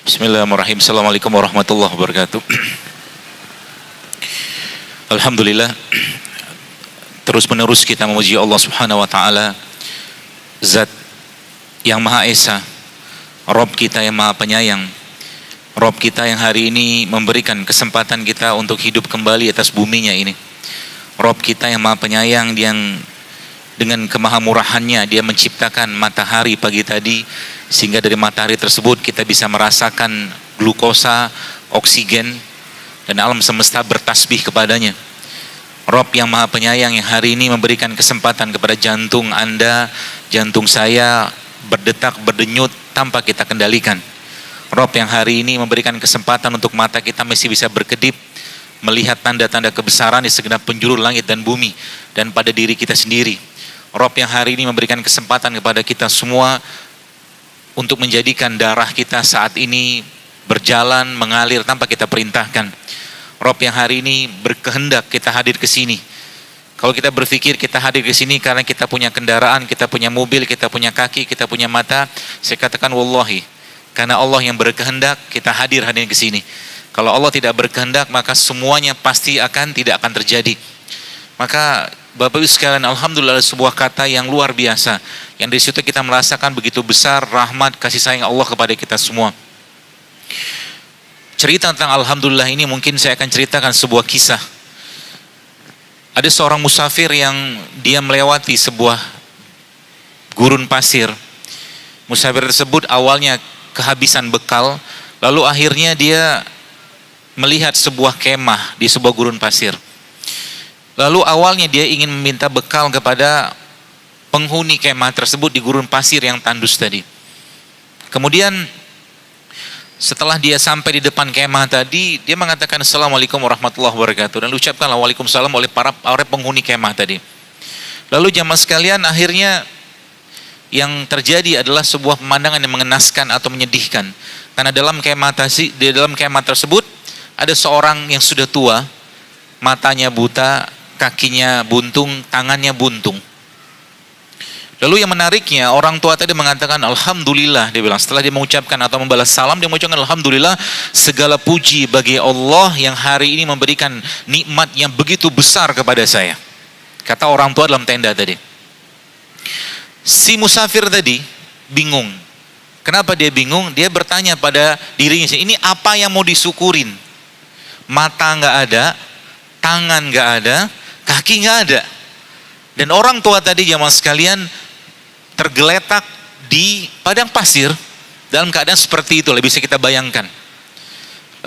Bismillahirrahmanirrahim. Assalamualaikum warahmatullahi wabarakatuh. Alhamdulillah, terus menerus kita memuji Allah Subhanahu wa taala, Zat yang Maha Esa, Rabb kita yang Maha Penyayang, Rabb kita yang hari ini memberikan kesempatan kita untuk hidup kembali atas buminya ini. Rabb kita yang Maha Penyayang, yang dengan kemahamurahannya dia menciptakan matahari pagi tadi, sehingga dari matahari tersebut kita bisa merasakan glukosa, oksigen, dan alam semesta bertasbih kepadanya. Rabb yang Maha Penyayang yang hari ini memberikan kesempatan kepada jantung Anda, jantung saya berdetak, berdenyut tanpa kita kendalikan. Rabb yang hari ini memberikan kesempatan untuk mata kita masih bisa berkedip, melihat tanda-tanda kebesaran di segenap penjuru langit dan bumi, dan pada diri kita sendiri. Rabb yang hari ini memberikan kesempatan kepada kita semua untuk menjadikan darah kita saat ini berjalan, mengalir tanpa kita perintahkan. Rabb yang hari ini berkehendak kita hadir ke sini. Kalau kita berpikir kita hadir ke sini karena kita punya kendaraan, kita punya mobil, kita punya kaki, kita punya mata, saya katakan wallahi, karena Allah yang berkehendak kita hadir ke sini. Kalau Allah tidak berkehendak, maka semuanya pasti tidak akan terjadi. Maka Bapak Ibu sekalian, alhamdulillah sebuah kata yang luar biasa, yang di situ kita merasakan begitu besar rahmat kasih sayang Allah kepada kita semua. Cerita tentang alhamdulillah ini mungkin saya akan ceritakan sebuah kisah. Ada seorang musafir yang dia melewati sebuah gurun pasir. Musafir tersebut awalnya kehabisan bekal, lalu akhirnya dia melihat sebuah kemah di sebuah gurun pasir. Lalu awalnya dia ingin meminta bekal kepada penghuni kemah tersebut di gurun pasir yang tandus tadi. Kemudian setelah dia sampai di depan kemah tadi, dia mengatakan Assalamualaikum warahmatullahi wabarakatuh, dan ucapkanlah Waalaikumsalam oleh para penghuni kemah tadi. Lalu jamaah sekalian, akhirnya yang terjadi adalah sebuah pemandangan yang mengenaskan atau menyedihkan. Karena di dalam kemah tersebut ada seorang yang sudah tua, matanya buta, kakinya buntung, tangannya buntung. Lalu yang menariknya, orang tua tadi mengatakan alhamdulillah, dia bilang setelah dia mengucapkan atau membalas salam, dia mengucapkan alhamdulillah, segala puji bagi Allah yang hari ini memberikan nikmat yang begitu besar kepada saya. Kata orang tua dalam tenda tadi. Si musafir tadi bingung. Kenapa dia bingung? Dia bertanya pada dirinya, ini apa yang mau disyukurin? Mata nggak ada, tangan nggak ada, kaki nggak ada. Dan orang tua tadi jamaah sekalian tergeletak di padang pasir dalam keadaan seperti itu, bisa kita bayangkan.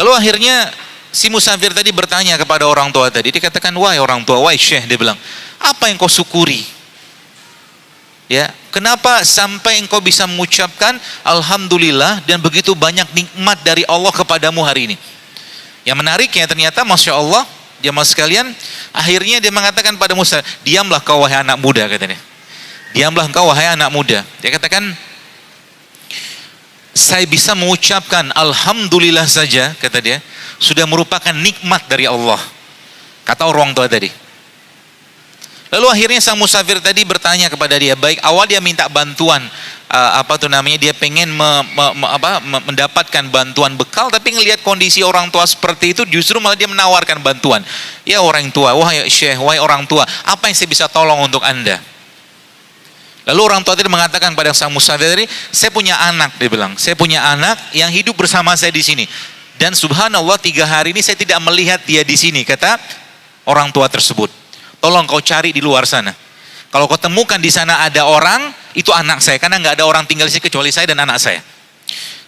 Lalu akhirnya si musafir tadi bertanya kepada orang tua tadi, dia katakan, wahai orang tua, wahai syekh, dia bilang, apa yang kau syukuri? Ya, kenapa sampai engkau bisa mengucapkan alhamdulillah dan begitu banyak nikmat dari Allah kepadamu hari ini? Yang menariknya ternyata Masya Allah, jamaah sekalian, akhirnya dia mengatakan pada Musa, diamlah kau wahai anak muda, katanya. Diamlah engkau wahai anak muda. Dia katakan, saya bisa mengucapkan alhamdulillah saja, kata dia, sudah merupakan nikmat dari Allah, kata orang tua tadi. Lalu akhirnya sang musafir tadi bertanya kepada dia, baik, awal dia minta bantuan, dia pengen mendapatkan bantuan bekal, tapi ngelihat kondisi orang tua seperti itu, justru malah dia menawarkan bantuan. Ya orang tua, wahai syekh, wahai orang tua, apa yang saya bisa tolong untuk anda? Lalu orang tua tadi mengatakan pada sang musafir tadi, saya punya anak, dia bilang, saya punya anak yang hidup bersama saya di sini, dan subhanallah 3 hari ini saya tidak melihat dia di sini, kata orang tua tersebut. Tolong kau cari di luar sana. Kalau kau temukan di sana ada orang, itu anak saya, karena nggak ada orang tinggal di sini kecuali saya dan anak saya.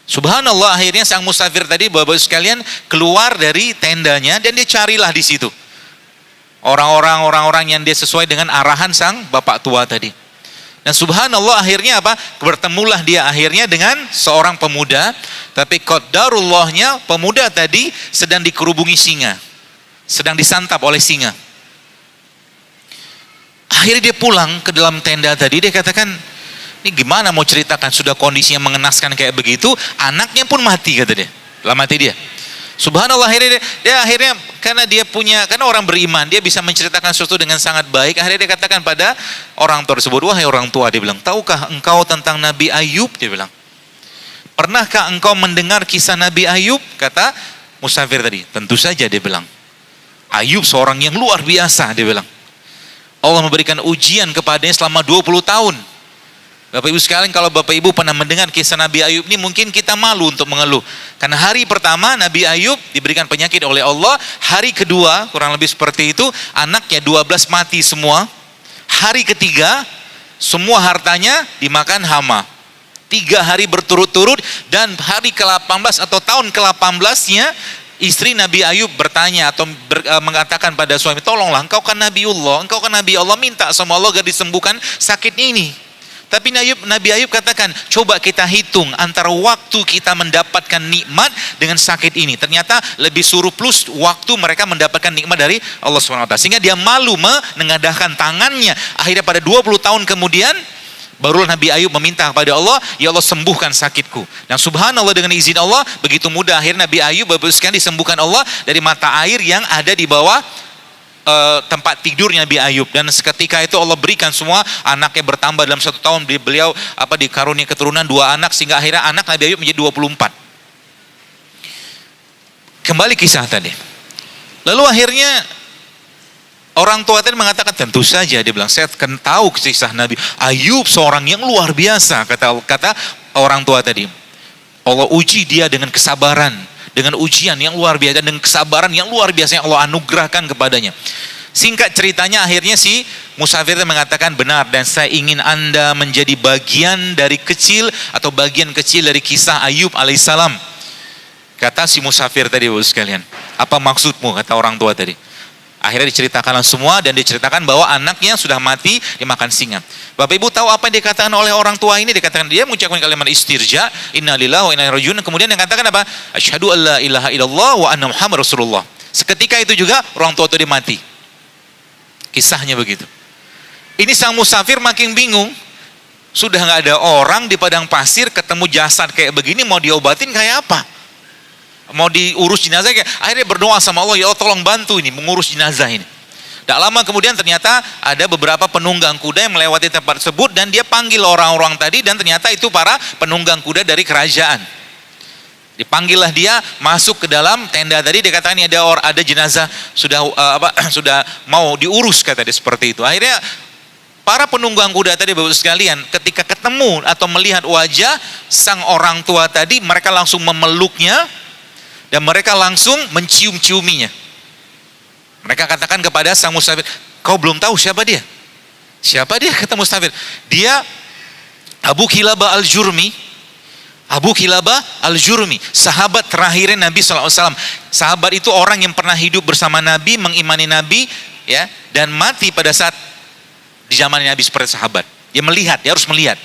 Subhanallah, akhirnya sang musafir tadi, bapak sekalian, keluar dari tendanya dan dia carilah di situ orang-orang yang dia sesuai dengan arahan sang bapak tua tadi. Dan subhanallah, akhirnya bertemulah dia akhirnya dengan seorang pemuda, tapi qaddarullahnya pemuda tadi sedang dikerubungi singa, sedang disantap oleh singa. Akhirnya dia pulang ke dalam tenda tadi, dia katakan, ini gimana mau ceritakan, sudah kondisinya mengenaskan kayak begitu, anaknya pun mati, kata dia, dalam hati dia. Subhanallah, akhirnya karena orang beriman, dia bisa menceritakan sesuatu dengan sangat baik. Akhirnya dia katakan pada orang tua tersebut, wahai orang tua, dia bilang, tahukah engkau tentang Nabi Ayub? Dia bilang, Pernahkah engkau mendengar kisah Nabi Ayub? Kata musafir tadi. Tentu saja, dia bilang. Ayub seorang yang luar biasa, dia bilang. Allah memberikan ujian kepadanya selama 20 tahun. Bapak Ibu sekalian, kalau Bapak Ibu pernah mendengar kisah Nabi Ayub ini, mungkin kita malu untuk mengeluh. Karena hari pertama Nabi Ayub diberikan penyakit oleh Allah. Hari kedua, kurang lebih seperti itu, anaknya 12 mati semua. Hari ketiga, semua hartanya dimakan hama. 3 hari berturut-turut, dan hari ke-18 atau tahun ke-18-nya, istri Nabi Ayub bertanya atau mengatakan pada suami, tolonglah, engkau kan Nabiullah, engkau kan Nabi Allah, minta sama Allah agar disembuhkan sakit ini. Tapi Nabi Ayub katakan, coba kita hitung antara waktu kita mendapatkan nikmat dengan sakit ini. Ternyata lebih surplus waktu mereka mendapatkan nikmat dari Allah SWT. Sehingga dia malu menengadahkan tangannya. Akhirnya pada 20 tahun kemudian, barulah Nabi Ayub meminta kepada Allah, ya Allah sembuhkan sakitku. Dan subhanallah, dengan izin Allah, begitu mudah akhirnya Nabi Ayub Bapak sekalian disembuhkan Allah dari mata air yang ada di bawah tempat tidurnya Nabi Ayub. Dan seketika itu Allah berikan semua anaknya bertambah dalam 1 tahun. Beliau dikaruniai keturunan 2 anak, sehingga akhirnya anak Nabi Ayub menjadi 24. Kembali kisah tadi. Lalu akhirnya orang tua tadi mengatakan, tentu saja, dia bilang, saya akan tahu kisah Nabi Ayub seorang yang luar biasa. Kata orang tua tadi, Allah uji dia dengan kesabaran, dengan ujian yang luar biasa, dengan kesabaran yang luar biasa yang Allah anugerahkan kepadanya. Singkat ceritanya, akhirnya si musafir mengatakan, benar, dan saya ingin Anda menjadi bagian dari kecil atau bagian kecil dari kisah Ayub alaihissalam. Kata si musafir tadi, Bapak sekalian, apa maksudmu? Kata orang tua tadi. Akhirnya diceritakanlah semua, dan diceritakan bahwa anaknya sudah mati dimakan singa. Bapak Ibu tahu apa yang dikatakan oleh orang tua ini? Dikatakan, dia mengucapkan kalimat istirja, innalillahi wa inna ilaihi raji'un. Kemudian yang katakan apa? Asyhadu an la ilaha illallah wa anna Muhammad Rasulullah. Seketika itu juga orang tua itu mati. Kisahnya begitu. Ini sang musafir makin bingung. Sudah nggak ada orang di padang pasir, ketemu jasad kayak begini, mau diobatin kayak apa? Mau diurus jenazah, akhirnya berdoa sama Allah, ya Allah tolong bantu ini mengurus jenazah ini. Tak lama kemudian ternyata ada beberapa penunggang kuda yang melewati tempat tersebut, dan dia panggil orang-orang tadi, dan ternyata itu para penunggang kuda dari kerajaan. Dipanggillah dia masuk ke dalam tenda tadi, dikatakan ini ada jenazah sudah mau diurus, kata dia seperti itu. Akhirnya para penunggang kuda tadi, Bapak sekalian, ketika ketemu atau melihat wajah sang orang tua tadi, mereka langsung memeluknya. Dan mereka langsung mencium-ciuminya. Mereka katakan kepada sang musafir, kau belum tahu siapa dia? Siapa dia? Kata musafir, dia Abu Kilabah al-Jurmi. Abu Kilabah al-Jurmi, sahabat terakhirnya Nabi SAW. Sahabat itu orang yang pernah hidup bersama Nabi, mengimani Nabi, ya, dan mati pada saat di zaman Nabi seperti sahabat. Dia melihat, dia harus melihat.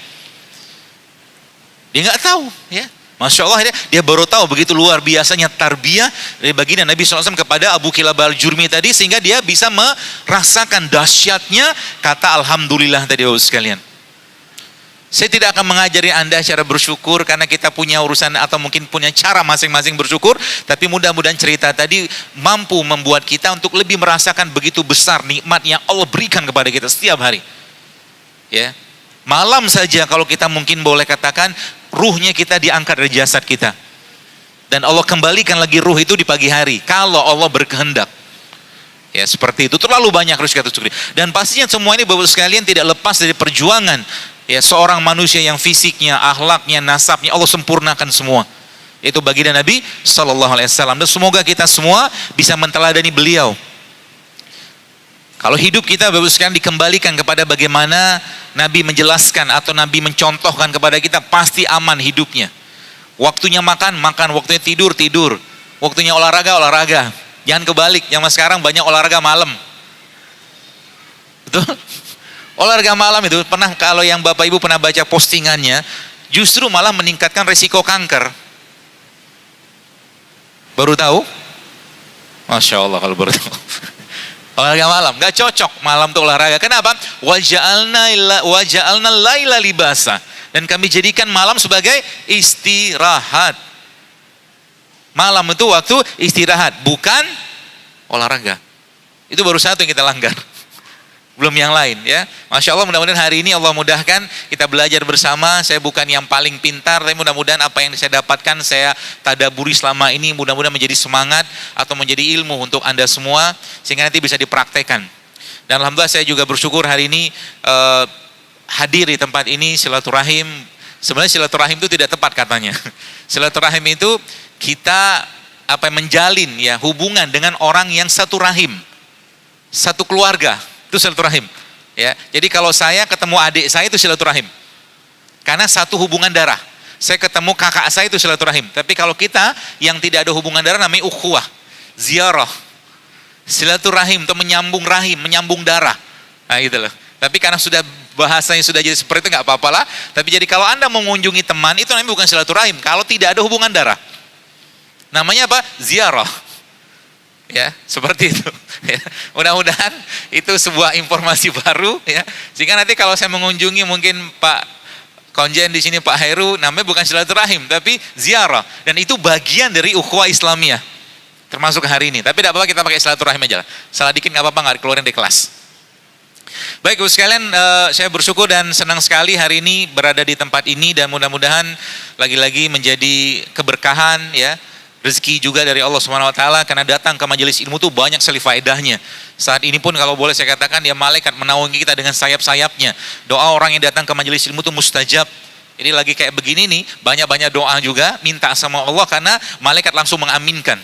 Dia nggak tahu, ya. Masya Allah, dia baru tahu begitu luar biasanya tarbiyah dari baginda Nabi SAW kepada Abu Kilabah al-Jurmi tadi, sehingga dia bisa merasakan dahsyatnya kata Alhamdulillah tadi, Bapak sekalian. Saya tidak akan mengajari Anda cara bersyukur, karena kita punya urusan atau mungkin punya cara masing-masing bersyukur, tapi mudah-mudahan cerita tadi mampu membuat kita untuk lebih merasakan begitu besar nikmat yang Allah berikan kepada kita setiap hari. Ya. Malam saja kalau kita mungkin boleh katakan, ruhnya kita diangkat dari jasad kita. Dan Allah kembalikan lagi ruh itu di pagi hari, kalau Allah berkehendak. Ya, seperti itu. Terlalu banyak harus kita syukuri. Dan pastinya semua ini Bapak sekalian tidak lepas dari perjuangan. Ya, seorang manusia yang fisiknya, akhlaknya, nasabnya Allah sempurnakan semua. Itu baginda Nabi SAW. Dan semoga kita semua bisa menteladani beliau. Kalau hidup kita Bapak sekalian dikembalikan kepada bagaimana Nabi menjelaskan atau Nabi mencontohkan kepada kita, pasti aman hidupnya. Waktunya makan, waktunya tidur. Waktunya olahraga. Jangan kebalik, zaman sekarang banyak olahraga malam. Betul? Olahraga malam itu kalau yang Bapak Ibu pernah baca postingannya, justru malah meningkatkan resiko kanker. Baru tahu? Masya Allah kalau baru tahu. Olahraga malam, gak cocok malam untuk olahraga. Kenapa? Waja'alna laila libasa. Dan kami jadikan malam sebagai istirahat. Malam itu waktu istirahat, bukan olahraga. Itu baru satu yang kita langgar. belum yang lain ya. Masya Allah, mudah-mudahan hari ini Allah mudahkan kita belajar bersama. Saya bukan yang paling pintar, tapi mudah-mudahan apa yang saya dapatkan, saya tadaburi selama ini, mudah-mudahan menjadi semangat atau menjadi ilmu untuk Anda semua, sehingga nanti bisa dipraktekkan. Dan alhamdulillah saya juga bersyukur hari ini hadir di tempat ini, silaturahim. Sebenarnya silaturahim itu tidak tepat katanya. Silaturahim itu kita menjalin ya hubungan dengan orang yang satu rahim, satu keluarga. Itu silaturahim. Ya, jadi kalau saya ketemu adik saya itu silaturahim. Karena satu hubungan darah. Saya ketemu kakak saya itu silaturahim. Tapi kalau kita yang tidak ada hubungan darah namanya ukhuwah, ziarah. Silaturahim itu menyambung rahim, menyambung darah. Nah, gitu loh. Tapi karena sudah bahasanya sudah jadi seperti itu nggak apa-apalah. Tapi jadi kalau Anda mengunjungi teman itu namanya bukan silaturahim kalau tidak ada hubungan darah. Namanya apa? Ziarah. Ya, seperti itu. Ya. Mudah-mudahan itu sebuah informasi baru ya. Sehingga nanti kalau saya mengunjungi mungkin Pak Konjen di sini, Pak Heru, namanya bukan silaturahim tapi ziarah, dan itu bagian dari ukhuwah Islamiyah. Termasuk hari ini. Tapi tidak apa-apa kita pakai silaturahim aja lah. Salah dikit nggak apa-apa, nggak keluarin dari kelas. Baik Ibu sekalian, saya bersyukur dan senang sekali hari ini berada di tempat ini, dan mudah-mudahan lagi-lagi menjadi keberkahan ya. Rezeki juga dari Allah Subhanahu wa taala, karena datang ke majelis ilmu itu banyak sekali faedahnya. Saat ini pun kalau boleh saya katakan ya, malaikat menaungi kita dengan sayap-sayapnya. Doa orang yang datang ke majelis ilmu itu mustajab. Jadi lagi kayak begini nih, banyak-banyak doa juga minta sama Allah, karena malaikat langsung mengaminkan.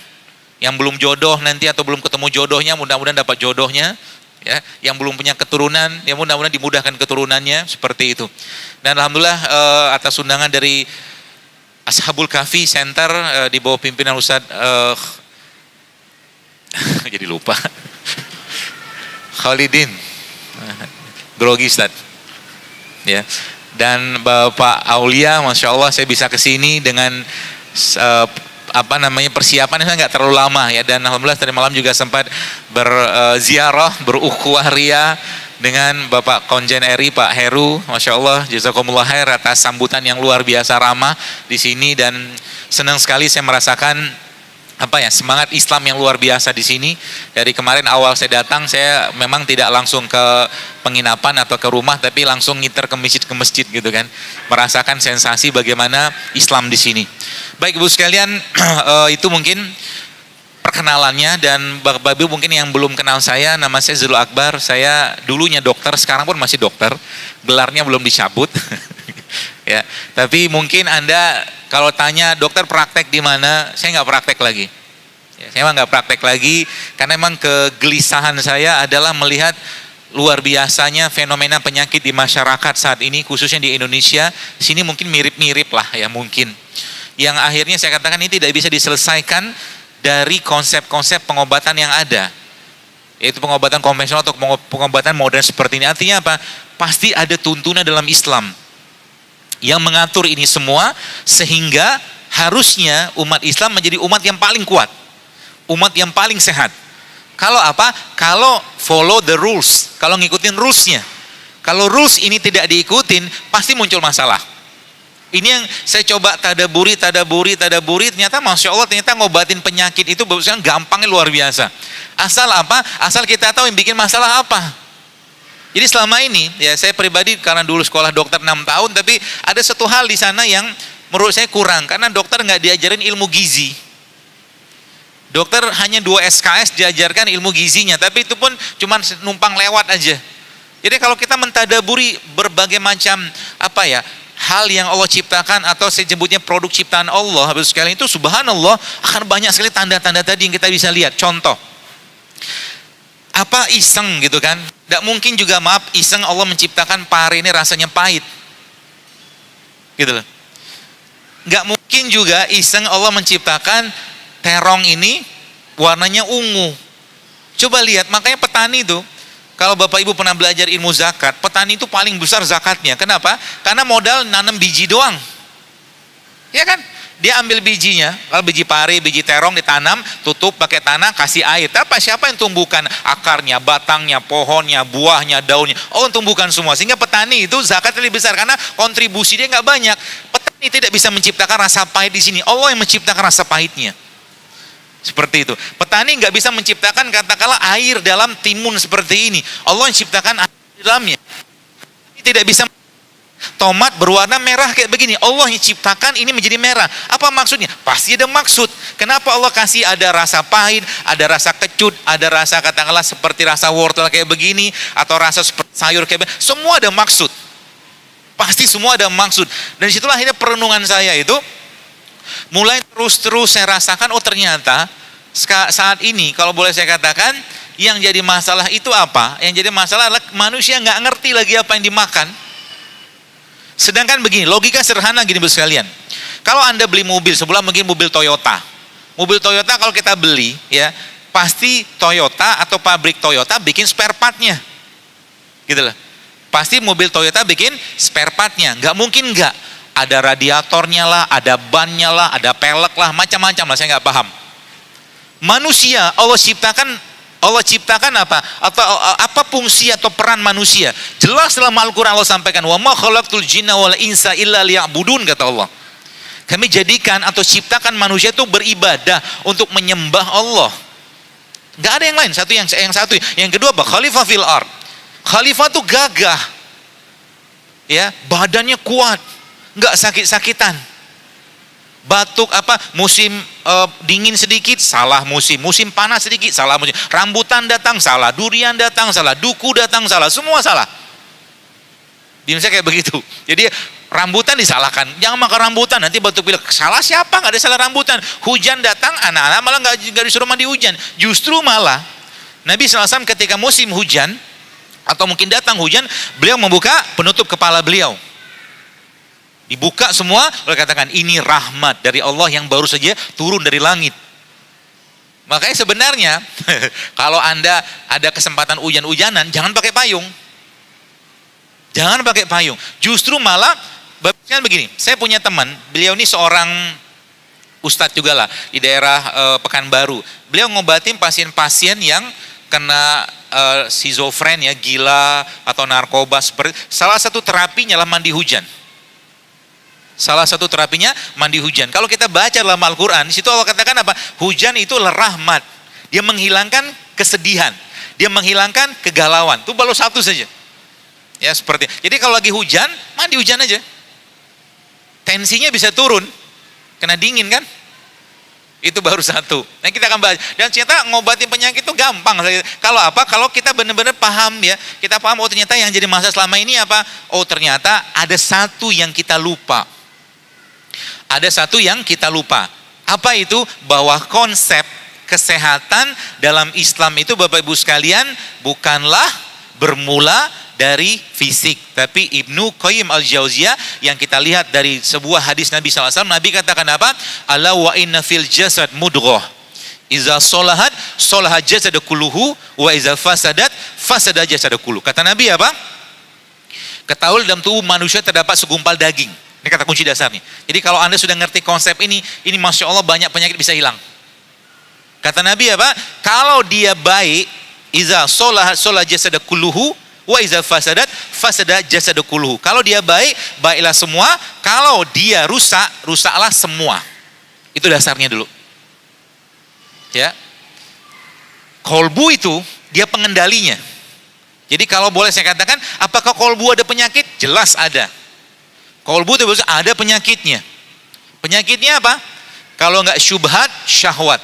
Yang belum jodoh nanti atau belum ketemu jodohnya, mudah-mudahan dapat jodohnya. Ya, yang belum punya keturunan, ya mudah-mudahan dimudahkan keturunannya, seperti itu. Dan alhamdulillah atas undangan dari Ashabul Kahfi Center di bawah pimpinan Ustadz jadi lupa Khalidin grogi Ustadz ya, dan Bapak Aulia, Masya Allah saya bisa kesini dengan persiapannya saya nggak terlalu lama ya, dan alhamdulillah tadi malam juga sempat berziarah, berukhuwah ria dengan Bapak Konjen RI Pak Heru. Masya Allah, jazakumullah khair atas sambutan yang luar biasa ramah di sini, dan senang sekali saya merasakan semangat Islam yang luar biasa di sini. Dari kemarin awal saya datang, saya memang tidak langsung ke penginapan atau ke rumah, tapi langsung ngiter ke masjid gitu kan, merasakan sensasi bagaimana Islam di sini. Baik Ibu sekalian, itu mungkin perkenalannya, dan Bapak Ibu mungkin yang belum kenal saya, nama saya Zulul Akbar, saya dulunya dokter, sekarang pun masih dokter, gelarnya belum dicabut. Ya, tapi mungkin Anda kalau tanya dokter praktek di mana, saya nggak praktek lagi. Ya, saya emang nggak praktek lagi, karena memang kegelisahan saya adalah melihat luar biasanya fenomena penyakit di masyarakat saat ini, khususnya di Indonesia. Sini mungkin mirip-mirip lah ya mungkin. Yang akhirnya saya katakan ini tidak bisa diselesaikan dari konsep-konsep pengobatan yang ada, yaitu pengobatan konvensional atau pengobatan modern seperti ini. Artinya apa? Pasti ada tuntunan dalam Islam yang mengatur ini semua, sehingga harusnya umat Islam menjadi umat yang paling kuat, umat yang paling sehat. Kalau Kalau follow the rules, kalau ngikutin rulesnya. Kalau rules ini tidak diikutin, pasti muncul masalah. Ini yang saya coba tadaburi, ternyata Masya Allah, ternyata ngobatin penyakit itu gampangnya luar biasa. Asal kita tahu yang bikin masalah apa. Jadi selama ini, ya saya pribadi karena dulu sekolah dokter 6 tahun, tapi ada satu hal di sana yang menurut saya kurang, karena dokter nggak diajarin ilmu gizi. Dokter hanya 2 SKS diajarkan ilmu gizinya, tapi itu pun cuma numpang lewat aja. Jadi kalau kita mentadaburi berbagai macam hal yang Allah ciptakan, atau saya sebutnya produk ciptaan Allah, habis sekali itu subhanallah akan banyak sekali tanda-tanda tadi yang kita bisa lihat. Contoh, iseng gitu kan, tidak mungkin juga iseng Allah menciptakan pare ini rasanya pahit gitu loh. Nggak mungkin juga iseng Allah menciptakan terong ini warnanya ungu. Coba lihat, makanya petani itu, kalau Bapak Ibu pernah belajar ilmu zakat, petani itu paling besar zakatnya. Kenapa? Karena modal nanam biji doang. Ya kan? Dia ambil bijinya, kalau biji pare, biji terong ditanam, tutup pakai tanah, kasih air. Tapi siapa yang tumbuhkan? Akarnya, batangnya, pohonnya, buahnya, daunnya. Oh, tumbuhkan semua. Sehingga petani itu zakatnya lebih besar, karena kontribusi dia nggak banyak. Petani tidak bisa menciptakan rasa pahit di sini. Allah yang menciptakan rasa pahitnya. Seperti itu. Petani nggak bisa menciptakan katakanlah air dalam timun seperti ini. Allah yang ciptakan air di dalamnya. Tidak bisa. Tomat berwarna merah kayak begini. Allah yang ciptakan ini menjadi merah. Apa maksudnya? Pasti ada maksud. Kenapa Allah kasih ada rasa pahit, ada rasa kecut, ada rasa katakanlah seperti rasa wortel kayak begini, atau rasa seperti sayur kayak begini. Semua ada maksud. Pasti semua ada maksud. Dan disitulah akhirnya perenungan saya itu mulai terus saya rasakan, oh ternyata saat ini kalau boleh saya katakan, yang jadi masalah itu apa? Yang jadi masalah adalah manusia nggak ngerti lagi apa yang dimakan. Sedangkan begini, logika sederhana gini sekalian. Kalau Anda beli mobil, sebelah mungkin mobil Toyota. Mobil Toyota kalau kita beli, ya pasti Toyota atau pabrik Toyota bikin spare partnya. Gitu loh. Pasti mobil Toyota bikin spare partnya. Nggak mungkin nggak. Ada radiatornya lah, ada bannya lah, ada pelek lah, macam-macam lah, saya nggak paham. Manusia, Allah ciptakan apa? Atau apa fungsi atau peran manusia? Jelas dalam Al-Quran Allah sampaikan, wa ma khalaqtul jinna wal insa illa liya'budun, kata Allah. Kami jadikan atau ciptakan manusia itu beribadah untuk menyembah Allah. Gak ada yang lain. Yang kedua apa? Khalifah fil ard. Khalifah itu gagah, ya, badannya kuat, nggak sakit-sakitan. Batuk apa, musim dingin sedikit salah musim panas sedikit salah musim, rambutan datang salah, durian datang salah, duku datang salah, semua salah. Di Indonesia kayak begitu. Jadi rambutan disalahkan, jangan makan rambutan nanti batuk pilek. Salah siapa? Nggak ada salah rambutan. Hujan datang, anak-anak malah nggak disuruh mandi hujan. Justru malah Nabi SAW ketika musim hujan atau mungkin datang hujan, beliau membuka penutup kepala beliau. Dibuka semua, boleh katakan ini rahmat dari Allah yang baru saja turun dari langit. Makanya sebenarnya kalau Anda ada kesempatan hujan-hujanan, jangan pakai payung. Jangan pakai payung. Justru malah bagusnya begini. Saya punya teman, beliau ini seorang ustadz juga lah di daerah Pekanbaru. Beliau ngobatin pasien-pasien yang kena schizofren, ya, gila atau narkoba seperti. Salah satu terapinya lah mandi hujan. Salah satu terapinya mandi hujan. Kalau kita baca dalam Al-Quran, di situ Allah katakan apa? Hujan itu rahmat. Dia menghilangkan kesedihan. Dia menghilangkan kegalauan. Itu baru satu saja. Ya seperti. Jadi kalau lagi hujan, mandi hujan aja. Tensinya bisa turun. Kena dingin kan? Itu baru satu. Nah kita akan bahas. Dan ternyata ngobatin penyakit itu gampang. Kalau apa? Kalau kita benar-benar paham, ya. Kita paham, oh ternyata yang jadi masalah selama ini apa? Oh ternyata ada satu yang kita lupa. Ada satu yang kita lupa. Apa itu? Bahwa konsep kesehatan dalam Islam itu Bapak Ibu sekalian bukanlah bermula dari fisik. Tapi Ibnu Qayyim al-Jauziyah yang kita lihat dari sebuah hadis Nabi SAW, Nabi katakan apa? Ala wa inna fil jasad mudghah. Iza solahat, solahat jasad kulluhu, wa iza fasadat, fasadat jasad kulluhu. Kata Nabi apa? Ketahui dalam tubuh manusia terdapat segumpal daging. Ini kata kunci dasarnya. Jadi kalau Anda sudah ngerti konsep ini Masya Allah banyak penyakit bisa hilang. Kata Nabi apa? Kalau dia baik, iza solahat, solahat jasad kulluhu, wa iza fasadat, fasadat jasad kulluhu. Kalau dia baik, baiklah semua. Kalau dia rusak, rusaklah semua. Itu dasarnya dulu. Ya. Kolbu itu dia pengendalinya. Jadi kalau boleh saya katakan, apakah kolbu ada penyakit? Jelas ada. Kolbu itu ada penyakitnya. Penyakitnya apa? Kalau nggak syubhat, syahwat.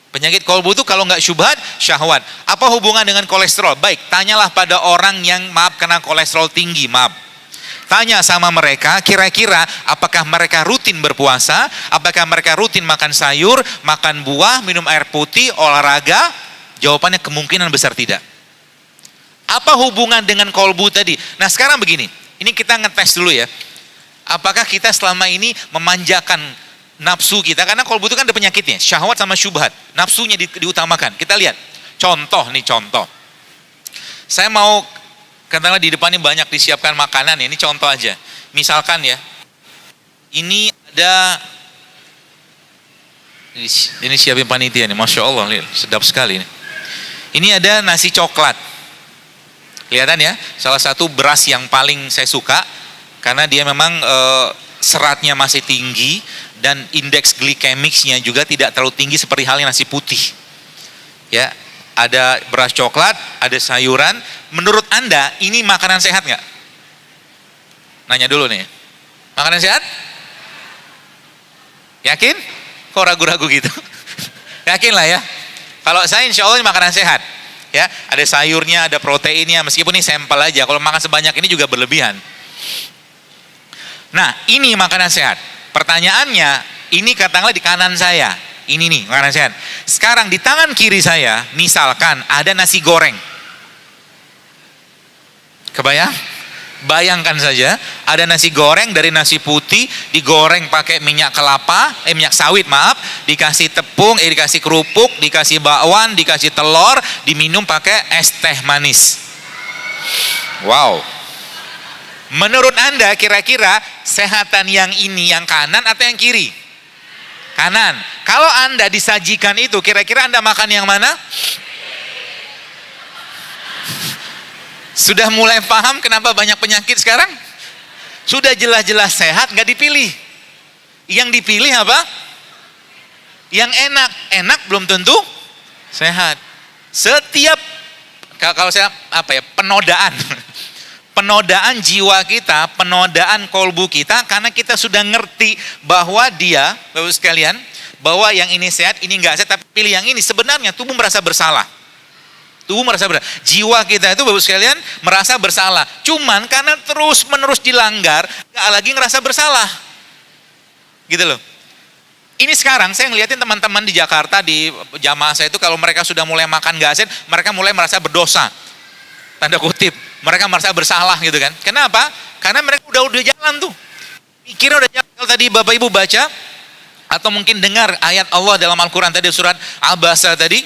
Penyakit kolbu itu kalau nggak syubhat, syahwat. Apa hubungan dengan kolesterol? Baik, tanyalah pada orang yang kena kolesterol tinggi, Tanya sama mereka, kira-kira apakah mereka rutin berpuasa? Apakah mereka rutin makan sayur, makan buah, minum air putih, olahraga? Jawabannya kemungkinan besar tidak. Apa hubungan dengan kolbu tadi? Nah sekarang begini, ini kita ngetes dulu ya. Apakah kita selama ini memanjakan nafsu kita? Karena kolbu itu kan ada penyakitnya, syahwat sama syubhat. Nafsunya diutamakan. Kita lihat, contoh. Saya mau, katakanlah di depan ini banyak disiapkan makanan ya. Ini contoh aja. Misalkan ya, ini ada, ini siapin panitia nih, Masya Allah, sedap sekali nih. Ini ada nasi coklat. Kelihatan ya, salah satu beras yang paling saya suka karena dia memang seratnya masih tinggi, dan indeks glikemiknya juga tidak terlalu tinggi seperti halnya nasi putih. Ya, ada beras coklat, ada sayuran. Menurut Anda ini makanan sehat nggak? Nanya dulu nih. Makanan sehat? Yakin? Kok ragu-ragu gitu? Yakin lah ya. Kalau saya insya Allah ini makanan sehat. Ya, ada sayurnya, ada proteinnya. Meskipun ini sampel aja. Kalau makan sebanyak ini juga berlebihan. Nah, ini makanan sehat. Pertanyaannya, ini katakanlah di kanan saya. Ini nih makanan sehat. Sekarang di tangan kiri saya, misalkan ada nasi goreng. Kebayang? Bayangkan saja, ada nasi goreng dari nasi putih, digoreng pakai minyak kelapa, minyak sawit maaf, dikasih tepung, dikasih kerupuk, dikasih bakwan, dikasih telur, diminum pakai es teh manis. Wow. Menurut Anda kira-kira sehatan yang ini yang kanan atau yang kiri? Kanan. Kalau Anda disajikan itu, kira-kira Anda makan yang mana? Sudah mulai paham kenapa banyak penyakit sekarang? Sudah jelas-jelas sehat, nggak dipilih. Yang dipilih apa? Yang enak. Enak belum tentu sehat. Setiap, kalau saya penodaan. Penodaan jiwa kita, penodaan kolbu kita, karena kita sudah ngerti bahwa dia, Bapak sekalian, bahwa yang ini sehat, ini enggak sehat, tapi pilih yang ini. Sebenarnya tubuh merasa bersalah. Tubuh merasa bersalah. Jiwa kita itu, Bapak sekalian, merasa bersalah. Cuman karena terus menerus dilanggar, enggak lagi ngerasa bersalah. Gitu loh. Ini sekarang saya ngeliatin teman-teman di Jakarta, di jamaah saya itu, kalau mereka sudah mulai makan enggak sehat, mereka mulai merasa berdosa. Tanda kutip. Mereka merasa bersalah gitu kan. Kenapa? Karena mereka udah jalan tuh. Pikirnya udah jalan. Kalau tadi Bapak Ibu baca, atau mungkin dengar ayat Allah dalam Al-Quran tadi, surat Abasa tadi.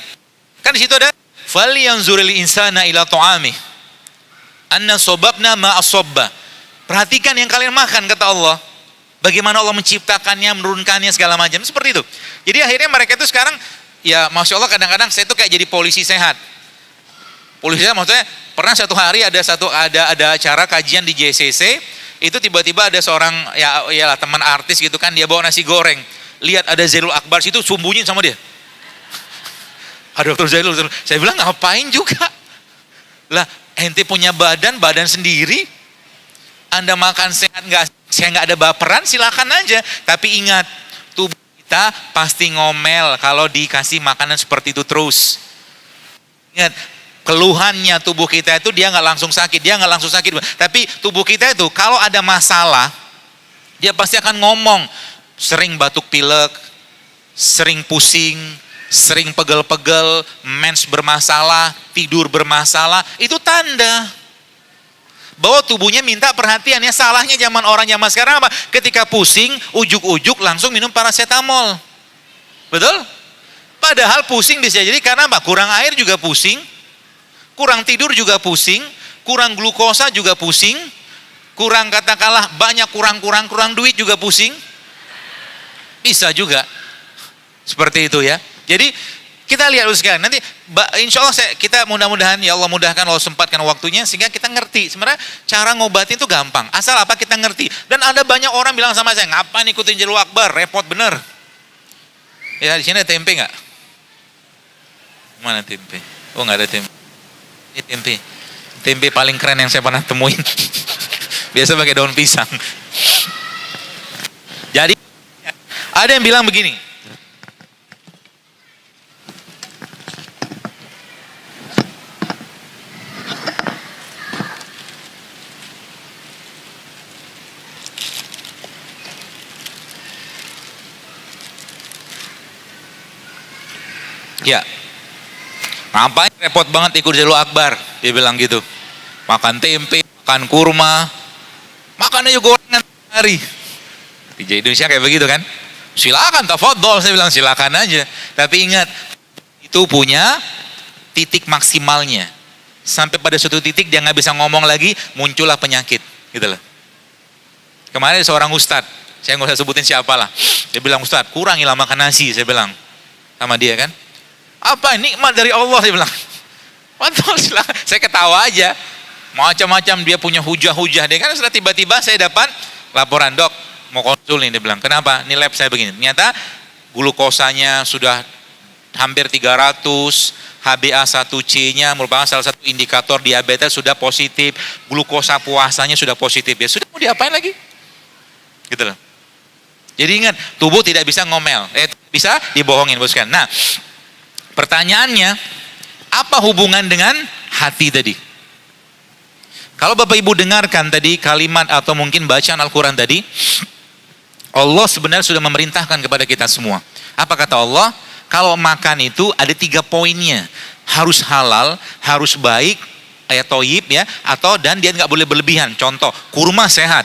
Kan di situ ada, فَلْيَنْزُرِ الْإِنسَانَ إِلَى طَعَامِهِ أَنَّا صَبَبْنَا مَا أَصَبَّ. Perhatikan yang kalian makan, kata Allah. Bagaimana Allah menciptakannya, menurunkannya, segala macam. Seperti itu. Jadi akhirnya mereka itu sekarang, ya Masya Allah kadang-kadang saya tuh kayak jadi polisi sehat. Polisi sehat maksudnya, pernah satu hari ada acara kajian di JCC, itu tiba-tiba ada seorang ya teman artis gitu kan, dia bawa nasi goreng, lihat ada Zailul Akbar situ, sembunyi sama dia. Ada Dr. Zailul, saya bilang ngapain juga? Lah, ente punya badan sendiri, Anda makan sehat nggak? Saya nggak ada baperan, silakan aja. Tapi ingat, tubuh kita pasti ngomel kalau dikasih makanan seperti itu terus. Ingat, keluhannya tubuh kita itu dia nggak langsung sakit, tapi tubuh kita itu kalau ada masalah, dia pasti akan ngomong, sering batuk pilek, sering pusing, sering pegel-pegel, mens bermasalah, tidur bermasalah, itu tanda bahwa tubuhnya minta perhatian. Ya salahnya orang zaman sekarang apa? Ketika pusing, ujuk-ujuk langsung minum paracetamol, betul? Padahal pusing bisa jadi karena apa? Kurang air juga pusing. Kurang tidur juga pusing, kurang glukosa juga pusing, kurang katakanlah banyak kurang duit juga pusing. Bisa juga. Seperti itu ya. Jadi kita lihat dulu sekalian. Nanti insya Allah kita mudah-mudahan ya Allah mudahkan, Allah sempatkan waktunya sehingga kita ngerti. Sebenarnya cara ngobatin itu gampang. Asal apa kita ngerti. Dan ada banyak orang bilang sama saya, ngapain ikutin Zailul Akbar, repot bener. Ya di sini ada tempe nggak? Mana tempe? Oh nggak ada tempe. Ini tempe paling keren yang saya pernah temuin. Biasa pakai daun pisang. Jadi ada yang bilang begini, ya, ngapain repot banget ikut Zailul Akbar? Dia bilang gitu. Makan tempe, makan kurma, makan aja gorengan hari. Di Indonesia kayak begitu kan? Silakan, tafadhol, saya bilang silakan aja. Tapi ingat, itu punya titik maksimalnya. Sampai pada suatu titik dia nggak bisa ngomong lagi, muncullah penyakit, gitu loh. Kemarin seorang ustadz, saya nggak usah sebutin siapa lah. Dia bilang, Ustadz, kurangilah makan nasi, saya bilang sama dia kan. Apa nikmat dari Allah, saya bilang. Betul, silakan. Saya ketawa aja. Macam-macam dia punya hujah-hujah. Dia kan sudah tiba-tiba saya dapat laporan, Dok, mau konsul nih, dia bilang, kenapa? Ini lab saya begini. Ternyata glukosanya sudah hampir 300, HbA1c-nya merupakan salah satu indikator diabetes sudah positif, glukosa puasanya sudah positif. Ya sudah, mau diapain lagi? Gitu loh. Jadi ingat, tubuh tidak bisa ngomel, bisa dibohongin, boskan. Nah, pertanyaannya, apa hubungan dengan hati tadi? Kalau Bapak Ibu dengarkan tadi kalimat atau mungkin bacaan Al-Quran tadi, Allah sebenarnya sudah memerintahkan kepada kita semua. Apa kata Allah? Kalau makan itu ada 3 poinnya. Harus halal, harus baik, toyib ya, dan dia nggak boleh berlebihan. Contoh, kurma sehat.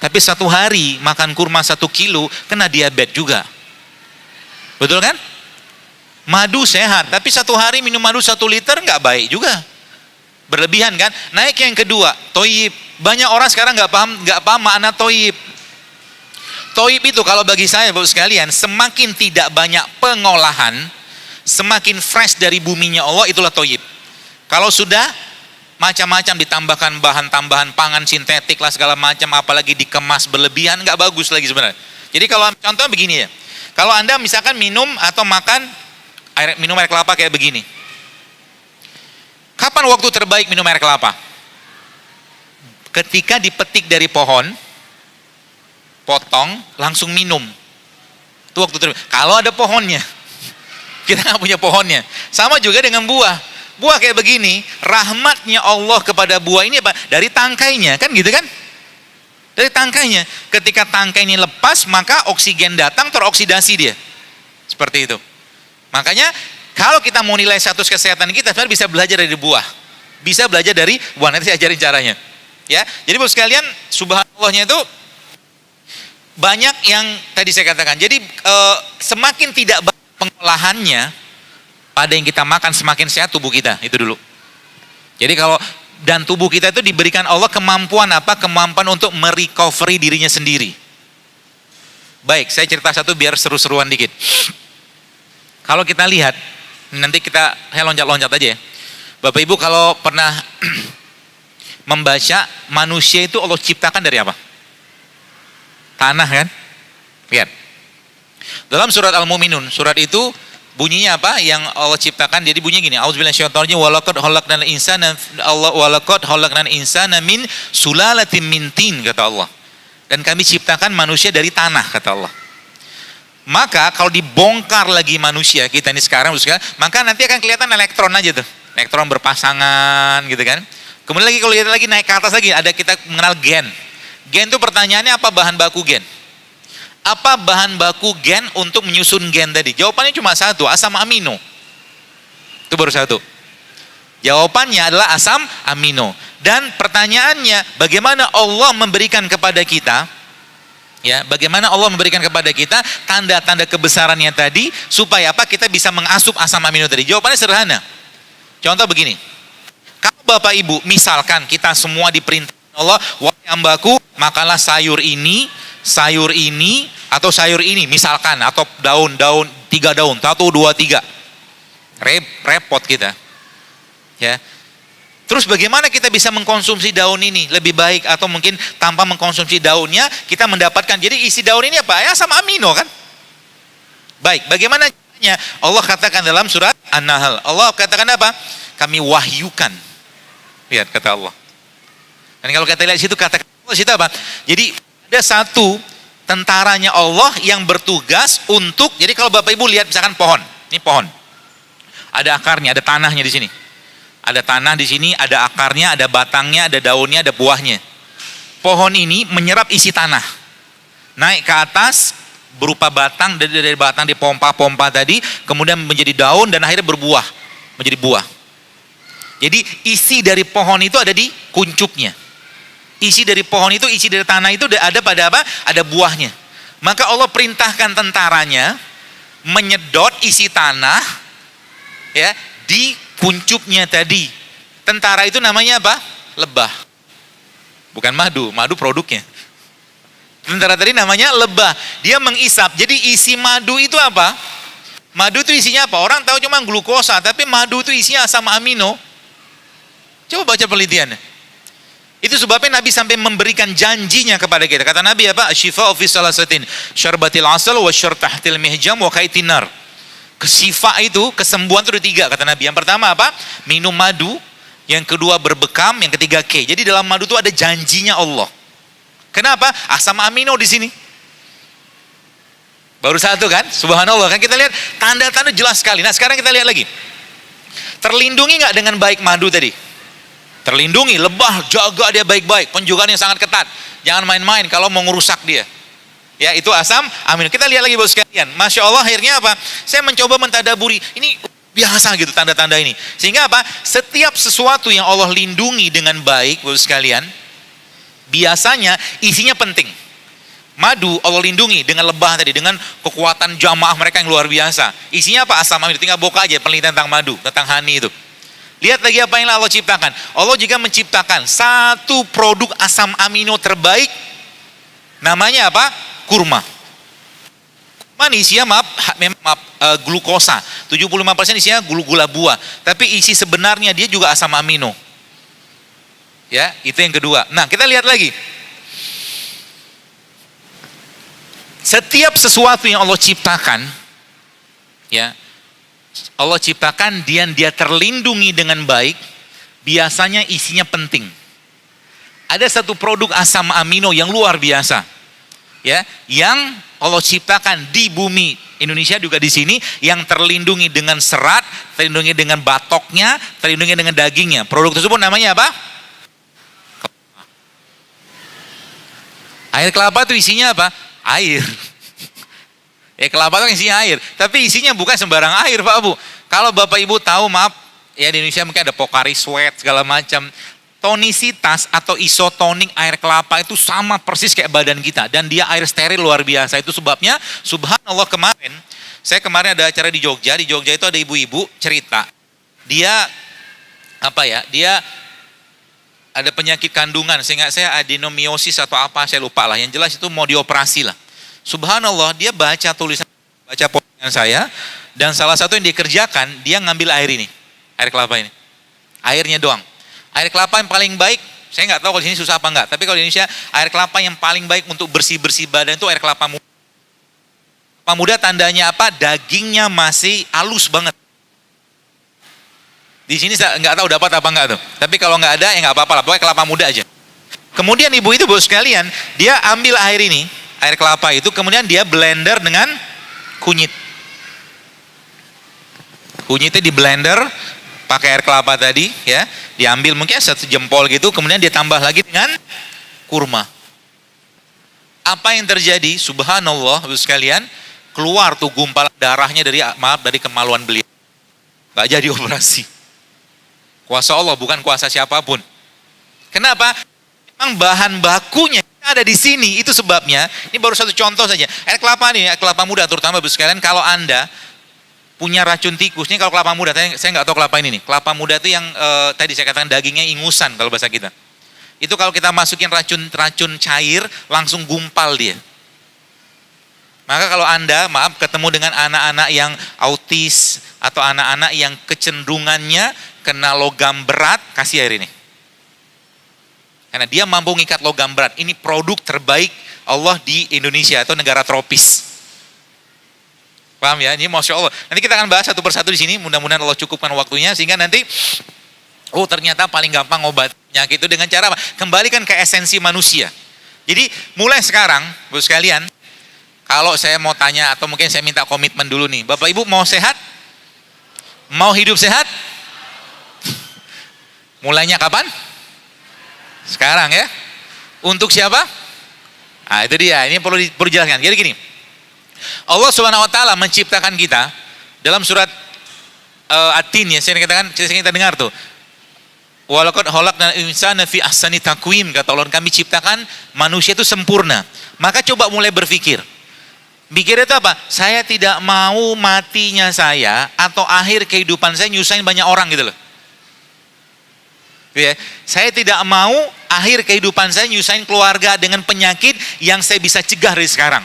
Tapi satu hari makan kurma 1 kilo, kena diabetes juga. Betul kan? Madu sehat, tapi satu hari minum madu 1 liter nggak baik juga. Berlebihan kan? Naik yang kedua, toyib. Banyak orang sekarang nggak paham makna toyib. Toyib itu kalau bagi saya, Bapak sekalian, semakin tidak banyak pengolahan, semakin fresh dari buminya Allah, itulah toyib. Kalau sudah macam-macam ditambahkan bahan tambahan pangan sintetik lah segala macam, apalagi dikemas berlebihan, nggak bagus lagi sebenarnya. Jadi kalau contohnya begini ya, kalau Anda misalkan minum atau makan minum air kelapa kayak begini, kapan waktu terbaik minum air kelapa? Ketika dipetik dari pohon, potong, langsung minum. Itu waktu terbaik. Kalau ada pohonnya, kita nggak punya pohonnya. Sama juga dengan buah. Buah kayak begini, rahmatnya Allah kepada buah ini apa? Dari tangkainya, kan gitu kan? Dari tangkainya. Ketika tangkai ini lepas, maka oksigen datang, teroksidasi dia. Seperti itu. Makanya kalau kita mau nilai status kesehatan kita, sebenarnya bisa belajar dari buah. Bisa belajar dari buah, nanti saya ajarin caranya. Ya, jadi Bapak sekalian, subhanallahnya itu banyak yang tadi saya katakan. Jadi semakin tidak banyak pengolahannya pada yang kita makan, semakin sehat tubuh kita. Itu dulu. Jadi dan tubuh kita itu diberikan Allah kemampuan apa? Kemampuan untuk merecovery dirinya sendiri. Baik, saya cerita satu biar seru-seruan dikit. Kalau kita lihat, nanti saya loncat-loncat aja ya. Bapak Ibu kalau pernah membaca manusia itu Allah ciptakan dari apa? Tanah kan? Lihat. Dalam surat Al-Mu'minun, surat itu bunyinya apa? Yang Allah ciptakan, jadi bunyinya gini, A'udzubillahi minasyaitonir rajim, walaqad khalaqnal insana min sulalatin min tin, kata Allah. Dan kami ciptakan manusia dari tanah, kata Allah. Maka kalau dibongkar lagi manusia kita ini sekarang, maka nanti akan kelihatan elektron aja tuh. Elektron berpasangan gitu kan. Kemudian lagi kalau lihat lagi naik ke atas lagi, ada kita mengenal gen. Gen itu pertanyaannya apa bahan baku gen? Apa bahan baku gen untuk menyusun gen tadi? Jawabannya cuma satu, asam amino. Itu baru satu. Jawabannya adalah asam amino. Dan pertanyaannya, bagaimana Allah memberikan kepada kita, ya, bagaimana Allah memberikan kepada kita tanda-tanda kebesarannya tadi supaya apa? Kita bisa mengasup asam amino tadi. Jawabannya sederhana. Contoh begini. Kalau Bapak Ibu, misalkan kita semua diperintah Allah, wahai hambaku, makanlah sayur ini, atau sayur ini, misalkan, atau daun-daun, 3 daun, 1, 2, 3. Repot kita. Ya. Terus bagaimana kita bisa mengkonsumsi daun ini lebih baik, atau mungkin tanpa mengkonsumsi daunnya kita mendapatkan, jadi isi daun ini apa? Ya sama amino kan? Baik, bagaimana caranya? Allah katakan dalam surat An-Nahl, Allah katakan apa? Kami wahyukan. Lihat kata Allah. Dan kalau kita lihat situ kata Allah situ apa? Jadi ada satu tentaranya Allah yang bertugas untuk, jadi kalau Bapak Ibu lihat misalkan pohon, ini pohon. Ada akarnya, ada tanahnya di sini. Ada tanah di sini, ada akarnya, ada batangnya, ada daunnya, ada buahnya. Pohon ini menyerap isi tanah. Naik ke atas berupa batang, dari batang dipompa-pompa tadi, kemudian menjadi daun dan akhirnya berbuah, menjadi buah. Jadi isi dari pohon itu ada di kuncupnya. Isi dari pohon itu, isi dari tanah itu ada pada apa? Ada buahnya. Maka Allah perintahkan tentaranya menyedot isi tanah ya di kuncupnya tadi. Tentara itu namanya apa? Lebah. Bukan madu, madu produknya. Tentara tadi namanya lebah. Dia mengisap. Jadi isi madu itu apa? Madu itu isinya apa? Orang tahu cuma glukosa, tapi madu itu isinya asam amino. Coba baca penelitiannya. Itu sebabnya Nabi sampai memberikan janjinya kepada kita. Kata Nabi apa? Asyifa'u fi salasatin, syarbatil asal wa syartahtil mihjam wa kaitinar. Kesifa itu, kesembuhan itu ada 3 kata Nabi. Yang pertama apa? Minum madu. Yang kedua berbekam, yang ketiga K. Jadi dalam madu itu ada janjinya Allah. Kenapa? Asam amino di sini. Baru 1 kan? Subhanallah, kan kita lihat tanda-tanda jelas sekali. Nah, sekarang kita lihat lagi. Terlindungi nggak dengan baik madu tadi? Terlindungi, lebah, jaga dia baik-baik. Penjagaan yang sangat ketat. Jangan main-main kalau mau ngerusak dia. Ya, itu asam amino. Kita lihat lagi bos sekalian. Masya Allah, akhirnya apa? Saya mencoba mentadaburi. Ini biasa gitu tanda-tanda ini. Sehingga apa? Setiap sesuatu yang Allah lindungi dengan baik, bos sekalian, biasanya isinya penting. Madu Allah lindungi dengan lebah tadi, dengan kekuatan jamaah mereka yang luar biasa. Isinya apa? Asam amino. Tinggal buka aja penelitian tentang madu, tentang honey itu. Lihat lagi apa yang Allah ciptakan. Allah juga menciptakan satu produk asam amino terbaik. Namanya apa? Kurma. Isinya glukosa. 75% isinya gula buah. Tapi isi sebenarnya dia juga asam amino. Ya, itu yang kedua. Nah, kita lihat lagi. Setiap sesuatu yang Allah ciptakan, ya, Allah ciptakan dia terlindungi dengan baik, biasanya isinya penting. Ada satu produk asam amino yang luar biasa, ya, yang Allah ciptakan di bumi Indonesia juga di sini, yang terlindungi dengan serat, terlindungi dengan batoknya, terlindungi dengan dagingnya. Produk tersebut namanya apa? Air kelapa itu isinya apa? Air. Ya, kelapa itu isinya air, tapi isinya bukan sembarang air, Pak Bu. Kalau Bapak Ibu tahu, maaf, ya di Indonesia mungkin ada Pocari Sweat segala macam. Tonisitas atau isotonik air kelapa itu sama persis kayak badan kita, dan dia air steril luar biasa. Itu sebabnya subhanallah saya kemarin ada acara di Jogja itu ada ibu-ibu cerita, dia ada penyakit kandungan, sehingga saya adenomiosis atau apa saya lupa lah, yang jelas itu mau dioperasi lah. Subhanallah, dia baca postingan saya, dan salah satu yang dikerjakan, dia ngambil air kelapa ini, airnya doang. Air kelapa yang paling baik, saya nggak tahu kalau di sini susah apa enggak, tapi kalau di Indonesia air kelapa yang paling baik untuk bersih-bersih badan itu air kelapa muda. Kelapa muda tandanya apa? Dagingnya masih halus banget. Di sini saya nggak tahu dapat apa enggak tuh. Tapi kalau nggak ada ya nggak apa-apa lah, pokoknya kelapa muda aja. Kemudian ibu itu bos sekalian, dia ambil air kelapa itu, kemudian dia blender dengan kunyit. Kunyitnya di blender pakai air kelapa tadi, ya, diambil mungkin 1 jempol gitu, kemudian dia tambah lagi dengan kurma. Apa yang terjadi? Subhanallah, Bapak sekalian, keluar tuh gumpalan darahnya dari kemaluan beliau. Gak jadi operasi. Kuasa Allah, bukan kuasa siapapun. Kenapa? Memang bahan bakunya ada di sini, itu sebabnya. Ini baru satu contoh saja. Air kelapa muda terutama Bapak sekalian, kalau Anda punya racun tikus, ini kalau kelapa muda, saya nggak tahu kelapa ini nih. Kelapa muda itu yang tadi saya katakan dagingnya ingusan kalau bahasa kita. Itu kalau kita masukin racun cair, langsung gumpal dia. Maka kalau Anda, ketemu dengan anak-anak yang autis atau anak-anak yang kecenderungannya kena logam berat, kasih air ini. Karena dia mampu mengikat logam berat. Ini produk terbaik Allah di Indonesia atau negara tropis. Paham ya? Ini Masya Allah. Nanti kita akan bahas satu persatu di sini. Mudah-mudahan Allah cukupkan waktunya sehingga nanti, ternyata paling gampang obat penyakit itu dengan cara apa? Kembalikan ke esensi manusia. Jadi mulai sekarang, Bapak sekalian, kalau saya mau tanya atau mungkin saya minta komitmen dulu nih, Bapak Ibu mau sehat? Mau hidup sehat? Mulainya kapan? Sekarang ya. Untuk siapa? Nah itu dia. Ini perlu dijelaskan. Jadi gini. Allah Subhanahu wa taala menciptakan kita dalam surat At-Tin, ya, saya katakan, kita dengar tuh. Walaqad khalaqnal insana fi ahsani taqwim, kata Allah, kami ciptakan manusia itu sempurna. Maka coba mulai berpikir. Mikirnya itu apa? Saya tidak mau matinya saya atau akhir kehidupan saya nyusahin banyak orang gitu loh. Ya, saya tidak mau akhir kehidupan saya nyusahin keluarga dengan penyakit yang saya bisa cegah dari sekarang.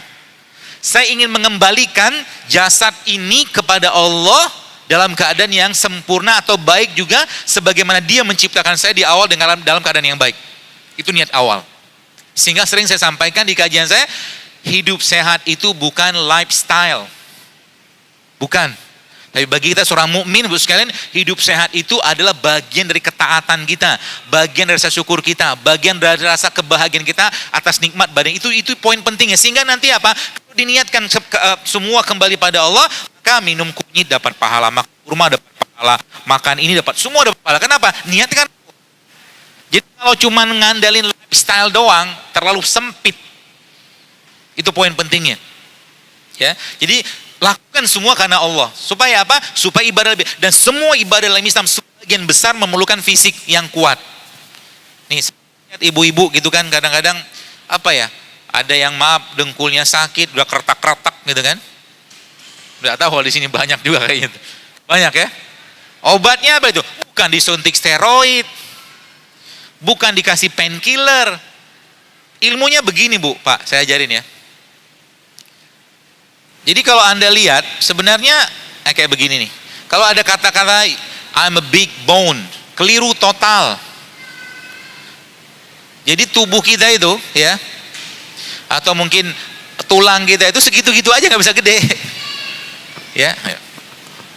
Saya ingin mengembalikan jasad ini kepada Allah dalam keadaan yang sempurna atau baik juga sebagaimana Dia menciptakan saya di awal dalam keadaan yang baik. Itu niat awal. Sehingga sering saya sampaikan di kajian saya, hidup sehat itu bukan lifestyle. Bukan. Tapi bagi kita seorang mukmin, Bapak sekalian, hidup sehat itu adalah bagian dari ketaatan kita, bagian dari rasa syukur kita, bagian dari rasa kebahagiaan kita atas nikmat badan. Itu poin pentingnya. Sehingga nanti apa? Kalau diniatkan semua kembali pada Allah, maka minum kunyit dapat pahala, makan kurma dapat pahala, makan ini dapat, semua dapat pahala. Kenapa? Niatkan. Jadi kalau cuma ngandalin lifestyle doang, terlalu sempit. Itu poin pentingnya. Ya, jadi lakukan semua karena Allah. Supaya apa? Supaya ibadah lebih. Dan semua ibadah dalam Islam sebagian besar memerlukan fisik yang kuat. Nih, lihat ibu-ibu gitu kan kadang-kadang apa ya? Ada yang maaf dengkulnya sakit, udah keretak-keretak gitu kan? Udah tahu di sini banyak juga kayak gitu. Banyak ya? Obatnya apa itu? Bukan disuntik steroid. Bukan dikasih painkiller. Ilmunya begini Bu, Pak, saya ajarin ya. Jadi kalau Anda lihat, sebenarnya kayak begini nih. Kalau ada kata-kata, I'm a big bone, keliru total. Jadi tubuh kita itu, ya, atau mungkin tulang kita itu segitu-gitu aja nggak bisa gede. Ya,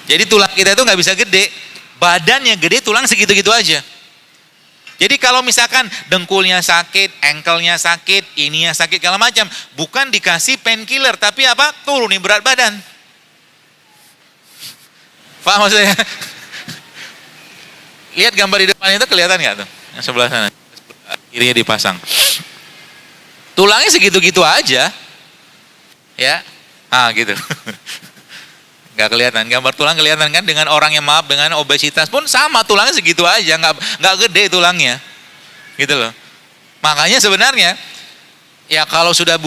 jadi tulang kita itu nggak bisa gede, badannya gede, tulang segitu-gitu aja. Jadi kalau misalkan dengkulnya sakit, ankle-nya sakit, ininya sakit, segala macam, bukan dikasih painkiller, tapi apa? Turunin berat badan. Paham maksudnya? Lihat gambar di depan itu kelihatan nggak tuh? Yang sebelah sana, kirinya dipasang. Tulangnya segitu-gitu aja, ya, gitu. Nggak kelihatan, gambar tulang kelihatan kan, dengan orang yang maaf dengan obesitas pun sama, tulangnya segitu aja, nggak gede tulangnya, gitu loh. Makanya sebenarnya ya kalau sudah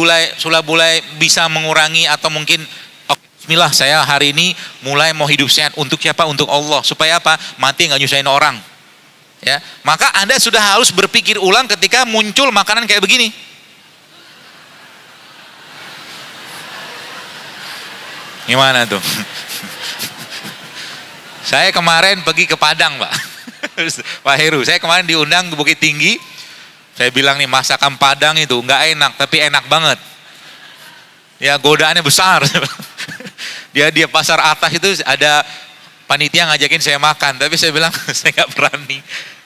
mulai bisa mengurangi atau mungkin bismillah saya hari ini mulai mau hidup sehat, untuk siapa? Untuk Allah, supaya apa? Mati nggak nyusahin orang, ya. Maka Anda sudah harus berpikir ulang ketika muncul makanan kayak begini. Gimana tuh? Saya kemarin pergi ke Padang, Pak. Pak Heru, saya kemarin diundang ke Bukit Tinggi. Saya bilang nih, masakan Padang itu nggak enak, tapi enak banget. Ya godaannya besar. Dia pasar atas itu ada panitia ngajakin saya makan, tapi saya bilang saya nggak berani.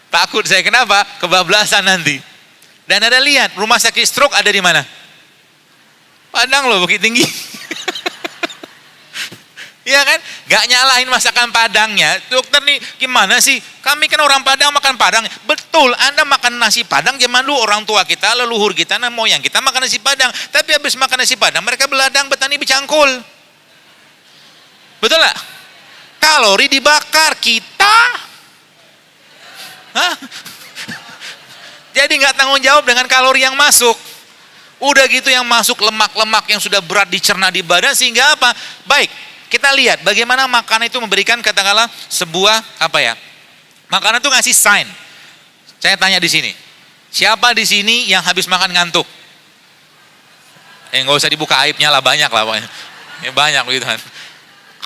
Takut saya, kenapa? Kebablasan nanti. Dan ada lihat, rumah sakit stroke ada di mana? Padang loh, Bukit Tinggi. Iya kan? Gak nyalahin masakan Padangnya. Dokter nih gimana sih? Kami kan orang Padang makan Padang. Betul, Anda makan nasi Padang zaman dulu orang tua kita, leluhur kita, moyang kita makan nasi Padang. Tapi habis makan nasi Padang mereka beladang, petani bercangkul. Betul gak? Kalori dibakar, kita. Hah? Jadi gak tanggung jawab dengan kalori yang masuk. Udah gitu yang masuk lemak-lemak yang sudah berat dicerna di badan, sehingga apa? Baik. Kita lihat bagaimana makanan itu memberikan katakanlah sebuah apa ya? Makanan itu ngasih sign. Saya tanya di sini. Siapa di sini yang habis makan ngantuk? Nggak usah dibuka aibnya lah, banyak lah pokoknya. Ya, banyak begitu kan.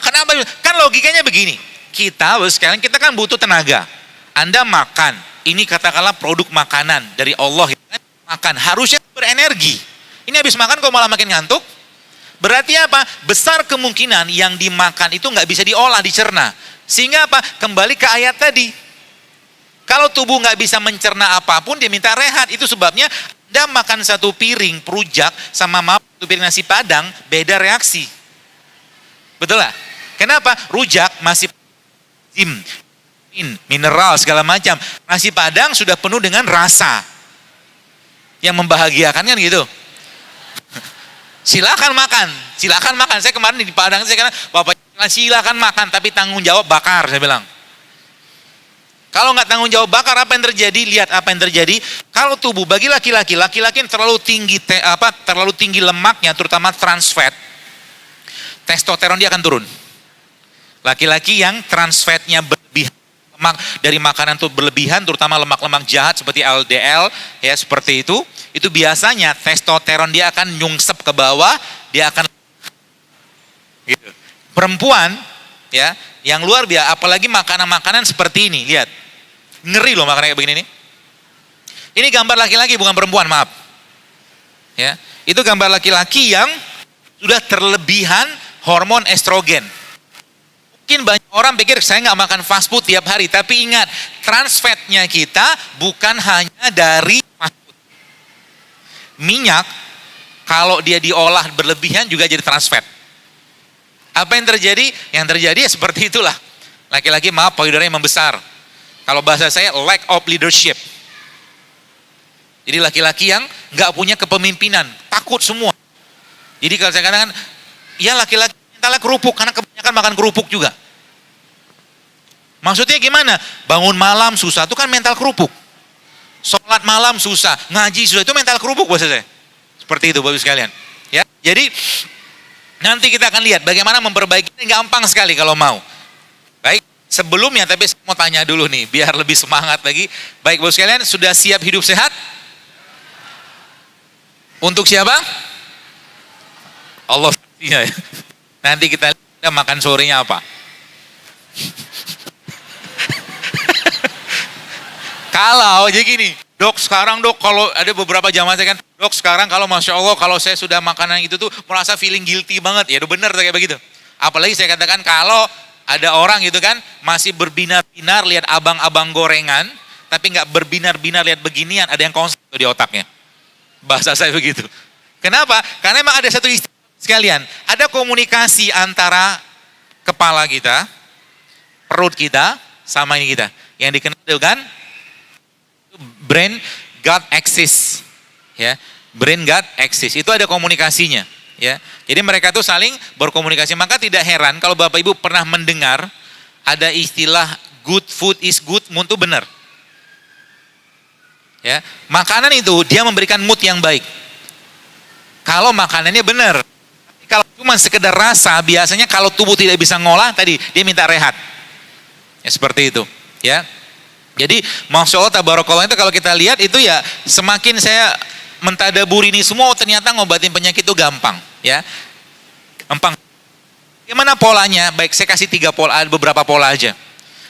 Kenapa? Kan logikanya begini. Kita sekarang kita kan butuh tenaga. Anda makan, ini katakanlah produk makanan dari Allah, makan harusnya berenergi. Ini habis makan kok malah makin ngantuk? Berarti apa? Besar kemungkinan yang dimakan itu nggak bisa diolah, dicerna. Sehingga apa? Kembali ke ayat tadi. Kalau tubuh nggak bisa mencerna apapun, dia minta rehat. Itu sebabnya Anda makan satu piring rujak sama satu piring nasi Padang, beda reaksi. Betul lah? Kenapa? Rujak masih mineral segala macam. Nasi Padang sudah penuh dengan rasa yang membahagiakan kan gitu. Silakan makan. Saya kemarin di Padang, saya kata, Bapak silakan makan, tapi tanggung jawab bakar, saya bilang. Kalau nggak tanggung jawab bakar, apa yang terjadi? Lihat apa yang terjadi. Kalau tubuh bagi laki-laki yang terlalu tinggi lemaknya, terutama trans fat, testosteron dia akan turun. Laki-laki yang trans fatnya berlebihan, lemak dari makanan itu berlebihan, terutama lemak-lemak jahat seperti LDL, ya seperti itu biasanya testosteron dia akan nyungsep ke bawah, dia akan gitu. Perempuan ya yang luar biasa, apalagi makanan-makanan seperti ini, lihat ngeri loh makanan kayak begini nih. Ini gambar laki-laki bukan perempuan, maaf. Ya, itu gambar laki-laki yang sudah terlebihan hormon estrogen. Mungkin banyak orang pikir saya nggak makan fast food tiap hari, tapi ingat trans fatnya kita bukan hanya dari fast food. Minyak kalau dia diolah berlebihan juga jadi trans fat. Apa yang terjadi? Yang terjadi ya seperti itulah. Laki-laki maaf payudaranya membesar. Kalau bahasa saya lack of leadership. Jadi laki-laki yang nggak punya kepemimpinan, takut semua. Jadi kalau saya katakan, ya laki-laki mentalnya kerupuk, karena kebanyakan makan kerupuk juga. Maksudnya gimana? Bangun malam susah, itu kan mental kerupuk. Sholat malam susah, ngaji susah, itu mental kerupuk bahasa saya. Seperti itu Bapak sekalian. Ya, jadi nanti kita akan lihat bagaimana memperbaiki, gampang sekali kalau mau. Baik, sebelumnya tapi saya mau tanya dulu nih, biar lebih semangat lagi. Baik Bapak sekalian, sudah siap hidup sehat? Untuk siapa? Allah. Nanti kita lihat makan sorenya apa. Kalau jadi gini, dok sekarang dok kalau ada beberapa jamaah saya kan, dok sekarang kalau Masya Allah kalau saya sudah makanan itu tuh merasa feeling guilty banget. Ya udah bener kayak begitu. Apalagi saya katakan kalau ada orang gitu kan masih berbinar-binar lihat abang-abang gorengan, tapi nggak berbinar-binar lihat beginian, ada yang konsep di otaknya. Bahasa saya begitu. Kenapa? Karena memang ada satu istilah sekalian. Ada komunikasi antara kepala kita, perut kita, sama ini kita. Yang dikenal dengan brain gut axis. Ya, brain gut axis. Itu ada komunikasinya. Ya, jadi mereka tuh saling berkomunikasi. Maka tidak heran kalau Bapak Ibu pernah mendengar ada istilah good food is good mood itu benar. Ya, makanan itu dia memberikan mood yang baik. Kalau makanannya benar. Kalau cuma sekedar rasa, biasanya kalau tubuh tidak bisa ngolah tadi dia minta rehat. Ya seperti itu, ya. Jadi Masya Allah tabarakallah itu kalau kita lihat itu ya semakin saya mentadaburi ini semua ternyata ngobatin penyakit itu gampang, ya. Gampang. Gimana polanya? Baik, saya kasih beberapa pola aja.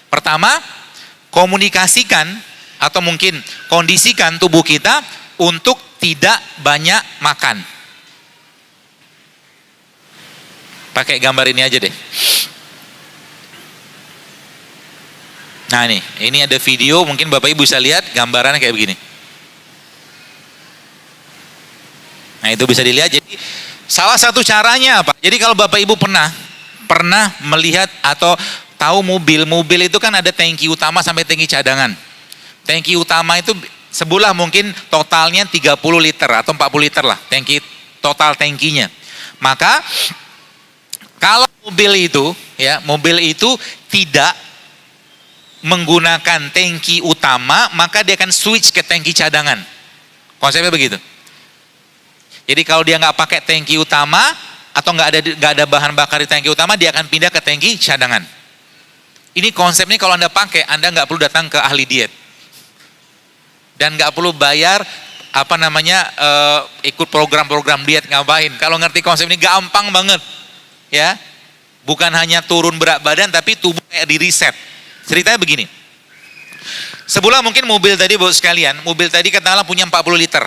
Pertama, komunikasikan atau mungkin kondisikan tubuh kita untuk tidak banyak makan. Pakai gambar ini aja deh. Nah ini ada video, mungkin Bapak Ibu bisa lihat gambarannya kayak begini. Nah itu bisa dilihat. Jadi salah satu caranya apa? Jadi kalau Bapak Ibu pernah melihat atau tahu mobil itu kan ada tangki utama sampai tangki cadangan. Tangki utama itu sebulan mungkin totalnya 30 liter atau 40 liter lah, total tangkinya. Maka kalau mobil itu tidak menggunakan tangki utama, maka dia akan switch ke tangki cadangan. Konsepnya begitu. Jadi kalau dia nggak pakai tangki utama atau nggak ada bahan bakar di tangki utama, dia akan pindah ke tangki cadangan. Ini konsepnya kalau Anda pakai, Anda nggak perlu datang ke ahli diet. Dan nggak perlu bayar ikut program-program diet, ngapain. Kalau ngerti konsep ini gampang banget, ya. Bukan hanya turun berat badan, tapi tubuh kayak di reset. Ceritanya begini. Sebulan mungkin mobil tadi Bapak sekalian, mobil tadi katakanlah punya 40 liter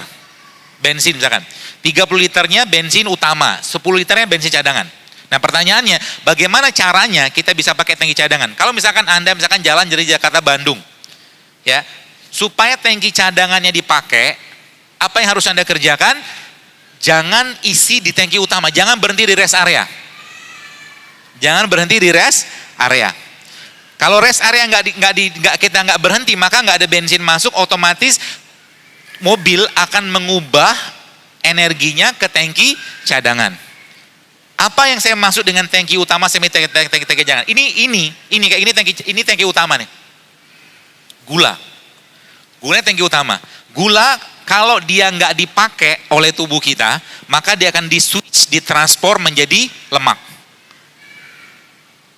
bensin misalkan. 30 liternya bensin utama, 10 liternya bensin cadangan. Nah pertanyaannya, bagaimana caranya kita bisa pakai tangki cadangan? Kalau misalkan Anda jalan dari Jakarta Bandung, ya. Supaya tangki cadangannya dipakai, apa yang harus Anda kerjakan? Jangan isi di tangki utama, jangan berhenti di rest area. Jangan berhenti di rest area. Kalau rest area kita nggak berhenti, maka nggak ada bensin masuk, otomatis mobil akan mengubah energinya ke tangki cadangan. Apa yang saya maksud dengan tangki utama, tangki cadangan? Ini tangki utama nih. Gulanya tangki utama. Gula kalau dia nggak dipakai oleh tubuh kita, maka dia akan ditransform menjadi lemak.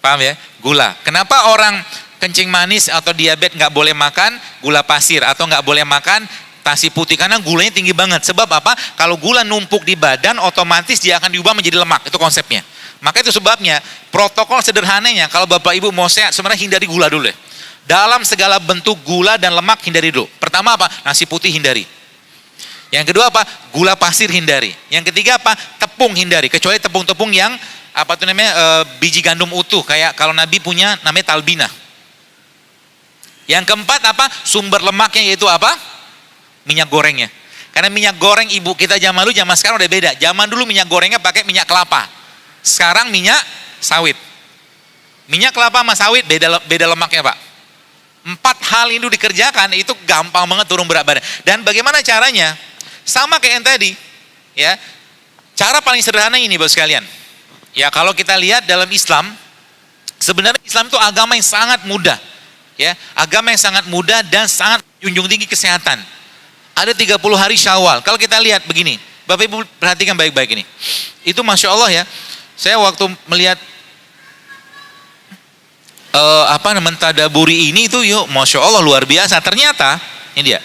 Paham ya? Gula. Kenapa orang kencing manis atau diabetes nggak boleh makan gula pasir atau nggak boleh makan nasi putih? Karena gulanya tinggi banget. Sebab apa? Kalau gula numpuk di badan, otomatis dia akan diubah menjadi lemak. Itu konsepnya. Maka itu sebabnya protokol sederhananya kalau Bapak Ibu mau sehat, sebenarnya hindari gula dulu ya. Dalam segala bentuk gula dan lemak hindari dulu. Pertama apa? Nasi putih hindari. Yang kedua apa? Gula pasir hindari. Yang ketiga apa? Tepung hindari. Kecuali tepung-tepung yang apa tuh namanya biji gandum utuh, kayak kalau Nabi punya namanya talbina. Yang keempat apa? Sumber lemaknya yaitu apa? Minyak gorengnya. Karena minyak goreng ibu kita zaman dulu, zaman sekarang udah beda. Zaman dulu minyak gorengnya pakai minyak kelapa. Sekarang minyak sawit. Minyak kelapa sama sawit beda lemaknya, Pak. 4 hal itu dikerjakan itu gampang banget turun berat badan. Dan bagaimana caranya? Sama kayak yang tadi, ya. Cara paling sederhana ini, Bapak sekalian. Ya, kalau kita lihat dalam Islam, sebenarnya Islam itu agama yang sangat mudah. Ya, agama yang sangat mudah dan sangat junjung tinggi kesehatan. Ada 30 hari Syawal. Kalau kita lihat begini, Bapak Ibu perhatikan baik-baik ini. Itu Masya Allah ya. Saya waktu melihat mentadaburi ini itu, yuk, Masya Allah luar biasa. Ternyata ini dia.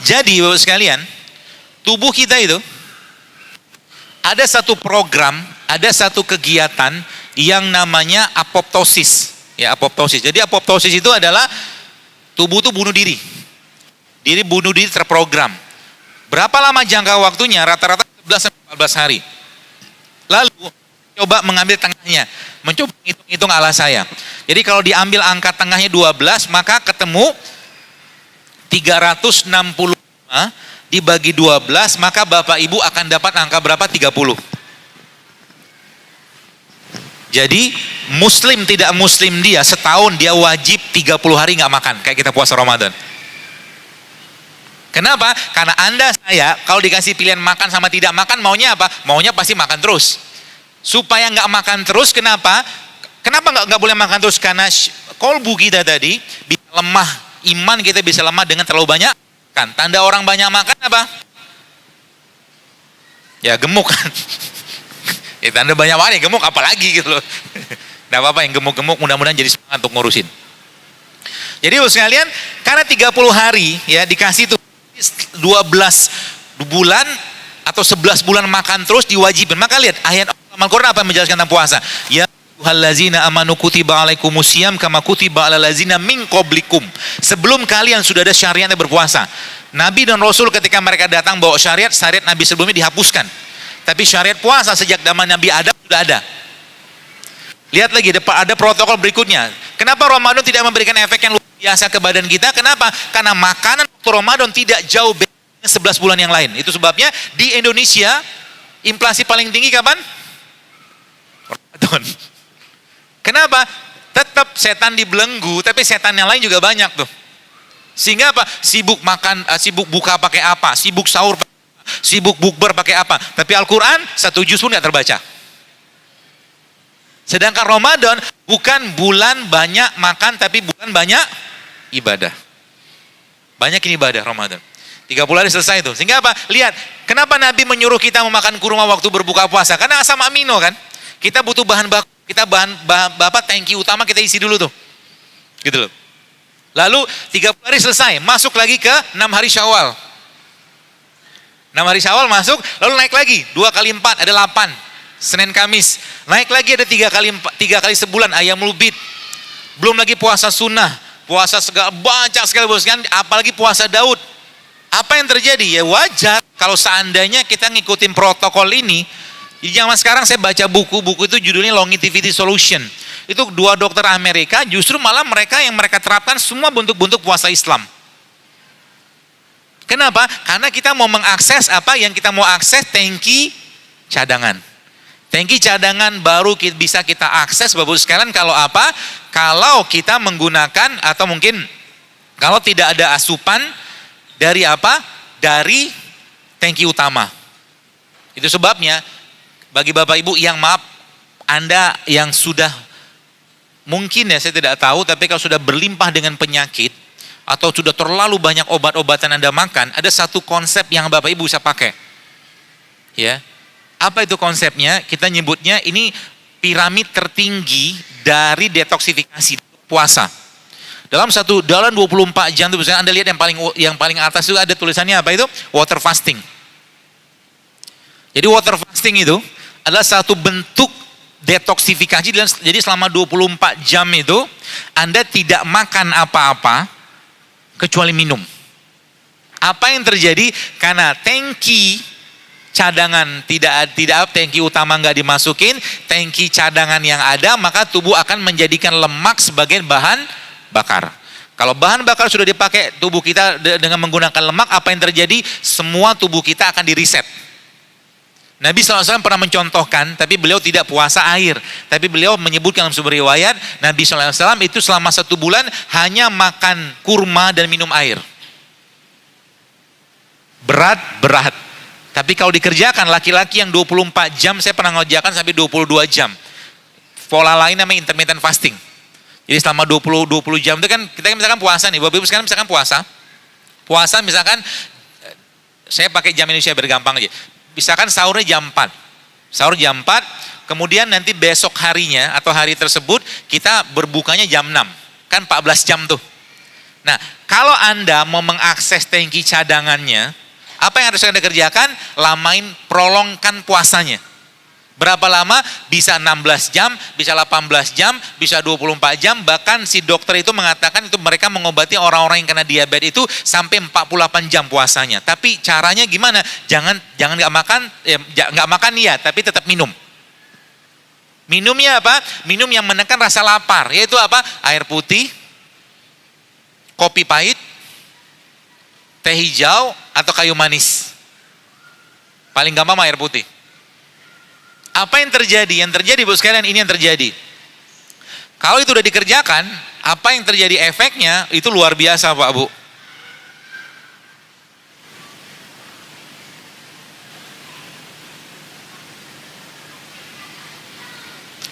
Jadi Bapak sekalian, tubuh kita itu ada satu program, ada satu kegiatan yang namanya apoptosis. Ya, apoptosis. Jadi apoptosis itu adalah tubuh itu bunuh diri. Diri bunuh diri terprogram. Berapa lama jangka waktunya? Rata-rata 11-14 hari. Lalu coba mengambil tengahnya. Mencoba hitung-hitung ala saya. Jadi kalau diambil angka tengahnya 12, maka ketemu 365 dibagi 12, maka Bapak Ibu akan dapat angka berapa? 30. Jadi muslim tidak muslim dia setahun dia wajib 30 hari nggak makan, kayak kita puasa Ramadan. Kenapa? Karena Anda, saya kalau dikasih pilihan makan sama tidak makan, maunya apa? Maunya pasti makan terus. Supaya nggak makan terus, kenapa? Kenapa nggak boleh makan terus? Karena kolbu kita tadi bisa lemah, iman kita bisa lemah dengan terlalu banyak kan. Tanda orang banyak makan apa? Ya gemuk kan. Ya tanda banyak makan ya gemuk, apalagi gitu loh. Nggak apa-apa yang gemuk-gemuk, mudah-mudahan jadi semangat untuk ngurusin. Jadi sekalian, karena 30 hari ya dikasih tuh 12 bulan atau 11 bulan makan terus diwajibkan. Maka lihat ayat Al-Quran apa yang menjelaskan tentang puasa. Ya ayyuhallazina amanu kutiba alaikumusiyam kama kutiba alal ladzina min qablikum. Sebelum kalian sudah ada syariatnya berpuasa. Nabi dan Rasul ketika mereka datang bawa syariat Nabi sebelumnya dihapuskan. Tapi syariat puasa sejak zaman Nabi Adam sudah ada. Lihat lagi ada protokol berikutnya. Kenapa Ramadan tidak memberikan efek yang luar biasa ke badan kita? Kenapa? Karena makanan waktu Ramadan tidak jauh beda dengan 11 bulan yang lain. Itu sebabnya di Indonesia inflasi paling tinggi kapan? Ramadan. Kenapa? Tetap setan dibelenggu, tapi setan yang lain juga banyak tuh. Sehingga apa? Sibuk makan, sibuk buka pakai apa? Sibuk sahur pakai apa? Sibuk bukber pakai apa? Tapi Al-Quran 1 juz pun nggak terbaca. Sedangkan Ramadan bukan bulan banyak makan, tapi bulan banyak ibadah. Banyak ini ibadah Ramadan. 30 hari selesai itu. Sehingga apa? Lihat, kenapa Nabi menyuruh kita memakan kurma waktu berbuka puasa? Karena asam amino kan. Kita butuh bahan baku. Kita bahan tangki utama kita isi dulu tuh. Gitu loh. Lalu 30 hari selesai, masuk lagi ke 6 hari Syawal. 6 hari Syawal masuk, lalu naik lagi 2 kali 4 ada 8. Senin Kamis. Naik lagi ada 3 kali sebulan Ayyamul Bid. Belum lagi puasa sunnah, puasa segala banyak sekali kan, apalagi puasa Daud. Apa yang terjadi? Ya wajar kalau seandainya kita ngikutin protokol ini. Di zaman sekarang saya baca buku itu judulnya Longevity Solution. Itu 2 dokter Amerika, justru malah mereka terapkan semua bentuk-bentuk puasa Islam. Kenapa? Karena kita mau mengakses apa yang kita mau akses, tangki cadangan. Tangki cadangan baru bisa kita akses Bapak sekalian kalau apa? Kalau kita menggunakan atau mungkin kalau tidak ada asupan dari apa? Dari tangki utama. Itu sebabnya bagi Bapak Ibu yang maaf, Anda yang sudah mungkin ya saya tidak tahu, tapi kalau sudah berlimpah dengan penyakit atau sudah terlalu banyak obat-obatan Anda makan, ada satu konsep yang Bapak Ibu bisa pakai. Ya. Apa itu konsepnya? Kita nyebutnya ini piramid tertinggi dari detoksifikasi puasa. Dalam 24 jam itu misalnya Anda lihat yang paling atas itu ada tulisannya apa itu? Water fasting. Jadi water fasting itu adalah satu bentuk detoksifikasi, jadi selama 24 jam itu Anda tidak makan apa-apa kecuali minum. Apa yang terjadi? Karena tangki cadangan tidak tangki utama nggak dimasukin, tangki cadangan yang ada, maka tubuh akan menjadikan lemak sebagai bahan bakar. Kalau bahan bakar sudah dipakai tubuh kita dengan menggunakan lemak, apa yang terjadi? Semua tubuh kita akan di-reset. Nabi SAW pernah mencontohkan, tapi beliau tidak puasa air. Tapi beliau menyebutkan dalam sebuah riwayat, Nabi SAW itu selama 1 bulan hanya makan kurma dan minum air. Berat. Tapi kalau dikerjakan, laki-laki yang 24 jam, saya pernah ngerjakan sampai 22 jam. Pola lain namanya intermittent fasting. Jadi selama 20 jam itu kan, kita misalkan puasa nih, Bapak Ibu sekarang misalkan puasa misalkan, saya pakai jam Indonesia bergampang aja. Misalkan sahurnya jam 4, kemudian nanti besok harinya atau hari tersebut kita berbukanya jam 6, kan 14 jam tuh. Nah, kalau Anda mau mengakses tangki cadangannya, apa yang harus Anda kerjakan? Prolongkan puasanya. Berapa lama? Bisa 16 jam, bisa 18 jam, bisa 24 jam, bahkan si dokter itu mengatakan itu mereka mengobati orang-orang yang kena diabetes itu sampai 48 jam puasanya. Tapi caranya gimana? Jangan nggak makan ya, tapi tetap minum. Minumnya apa? Minum yang menekan rasa lapar, yaitu apa? Air putih, kopi pahit, teh hijau, atau kayu manis. Paling gampang air putih. Apa yang terjadi? Yang terjadi Bu sekalian, ini yang terjadi. Kalau itu sudah dikerjakan, apa yang terjadi efeknya itu luar biasa Pak Bu.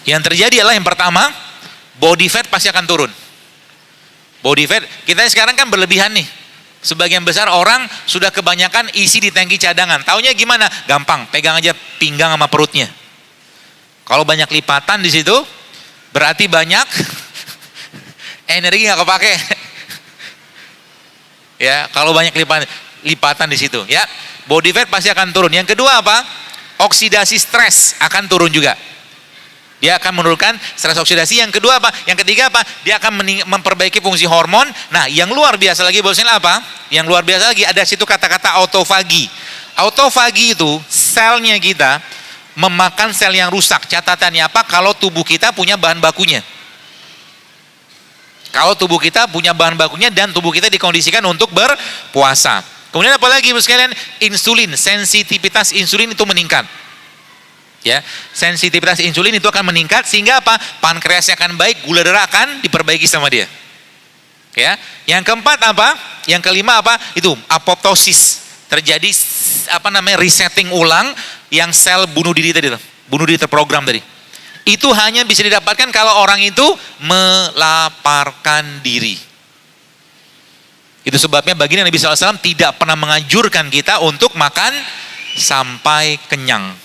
Yang terjadi adalah yang pertama, body fat pasti akan turun. Body fat, kita sekarang kan berlebihan nih. Sebagian besar orang sudah kebanyakan isi di tangki cadangan. Taunya gimana? Gampang, pegang aja pinggang sama perutnya. Kalau banyak lipatan di situ, berarti banyak energi nggak kepake. Ya, kalau banyak lipatan di situ, ya, body fat pasti akan turun. Yang kedua apa? Oksidasi stres akan turun juga. Dia akan menurunkan stres oksidasi. Yang kedua apa? Yang ketiga apa? Dia akan memperbaiki fungsi hormon. Nah, yang luar biasa lagi bosnya apa? Yang luar biasa lagi ada situ kata-kata autofagi. Autofagi itu selnya kita memakan sel yang rusak. Catatannya apa? Kalau tubuh kita punya bahan bakunya. Kalau tubuh kita punya bahan bakunya dan tubuh kita dikondisikan untuk berpuasa. Kemudian apa lagi Ibu sekalian? Insulin, sensitivitas insulin itu meningkat. Ya, sensitivitas insulin itu akan meningkat sehingga apa? Pankreasnya akan baik, gula darah akan diperbaiki sama dia. Ya, yang keempat apa? Yang kelima apa? Itu apoptosis. Terjadi resetting ulang yang sel bunuh diri tadi, bunuh diri terprogram tadi. Itu hanya bisa didapatkan kalau orang itu melaparkan diri. Itu sebabnya baginda Nabi SAW tidak pernah menganjurkan kita untuk makan sampai kenyang.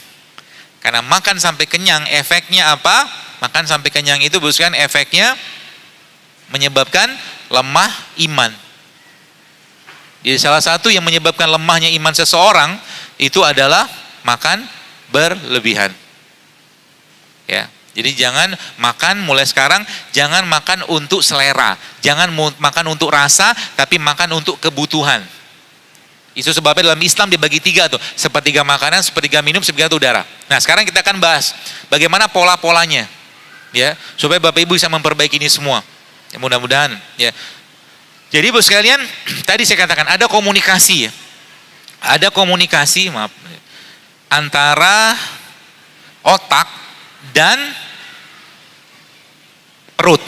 Karena makan sampai kenyang efeknya apa? Makan sampai kenyang itu bukan efeknya menyebabkan lemah iman. Jadi salah satu yang menyebabkan lemahnya iman seseorang itu adalah makan berlebihan. Ya, jadi jangan makan mulai sekarang, jangan makan untuk selera, jangan makan untuk rasa, tapi makan untuk kebutuhan. Itu sebabnya dalam Islam dibagi 3 tuh, sepertiga makanan, sepertiga minum, sepertiga udara. Nah sekarang kita akan bahas bagaimana pola-polanya, ya, supaya Bapak Ibu bisa memperbaiki ini semua. Ya, mudah-mudahan, ya. Jadi Ibu sekalian, tadi saya katakan ada komunikasi, ya, ada komunikasi, antara otak dan perut.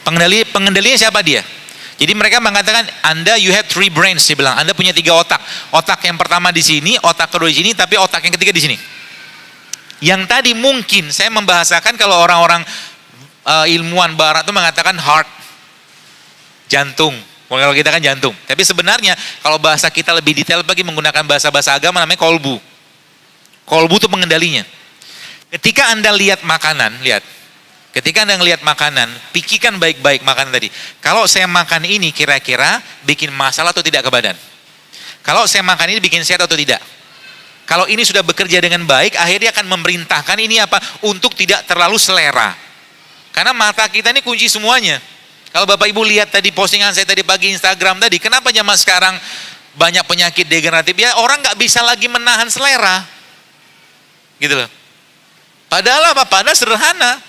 Pengendalinya siapa dia? Jadi mereka mengatakan you have 3 brains, dia bilang. Anda punya 3 otak. Otak yang pertama di sini, otak kedua di sini, tapi otak yang ketiga di sini. Yang tadi mungkin saya membahasakan kalau orang-orang ilmuwan barat itu mengatakan heart, jantung. Kalau kita kan jantung. Tapi sebenarnya kalau bahasa kita lebih detail lagi menggunakan bahasa-bahasa agama namanya kolbu. Kolbu itu pengendalinya. Ketika Anda lihat makanan, ketika Anda ngelihat makanan, pikirkan baik-baik makanan tadi. Kalau saya makan ini kira-kira bikin masalah atau tidak ke badan? Kalau saya makan ini bikin sehat atau tidak? Kalau ini sudah bekerja dengan baik, akhirnya akan memerintahkan ini apa? Untuk tidak terlalu selera. Karena mata kita ini kunci semuanya. Kalau Bapak Ibu lihat tadi postingan saya tadi pagi Instagram tadi, kenapa zaman sekarang banyak penyakit degeneratif? Ya orang nggak bisa lagi menahan selera. Gitu loh. Padahal apa? Padahal sederhana.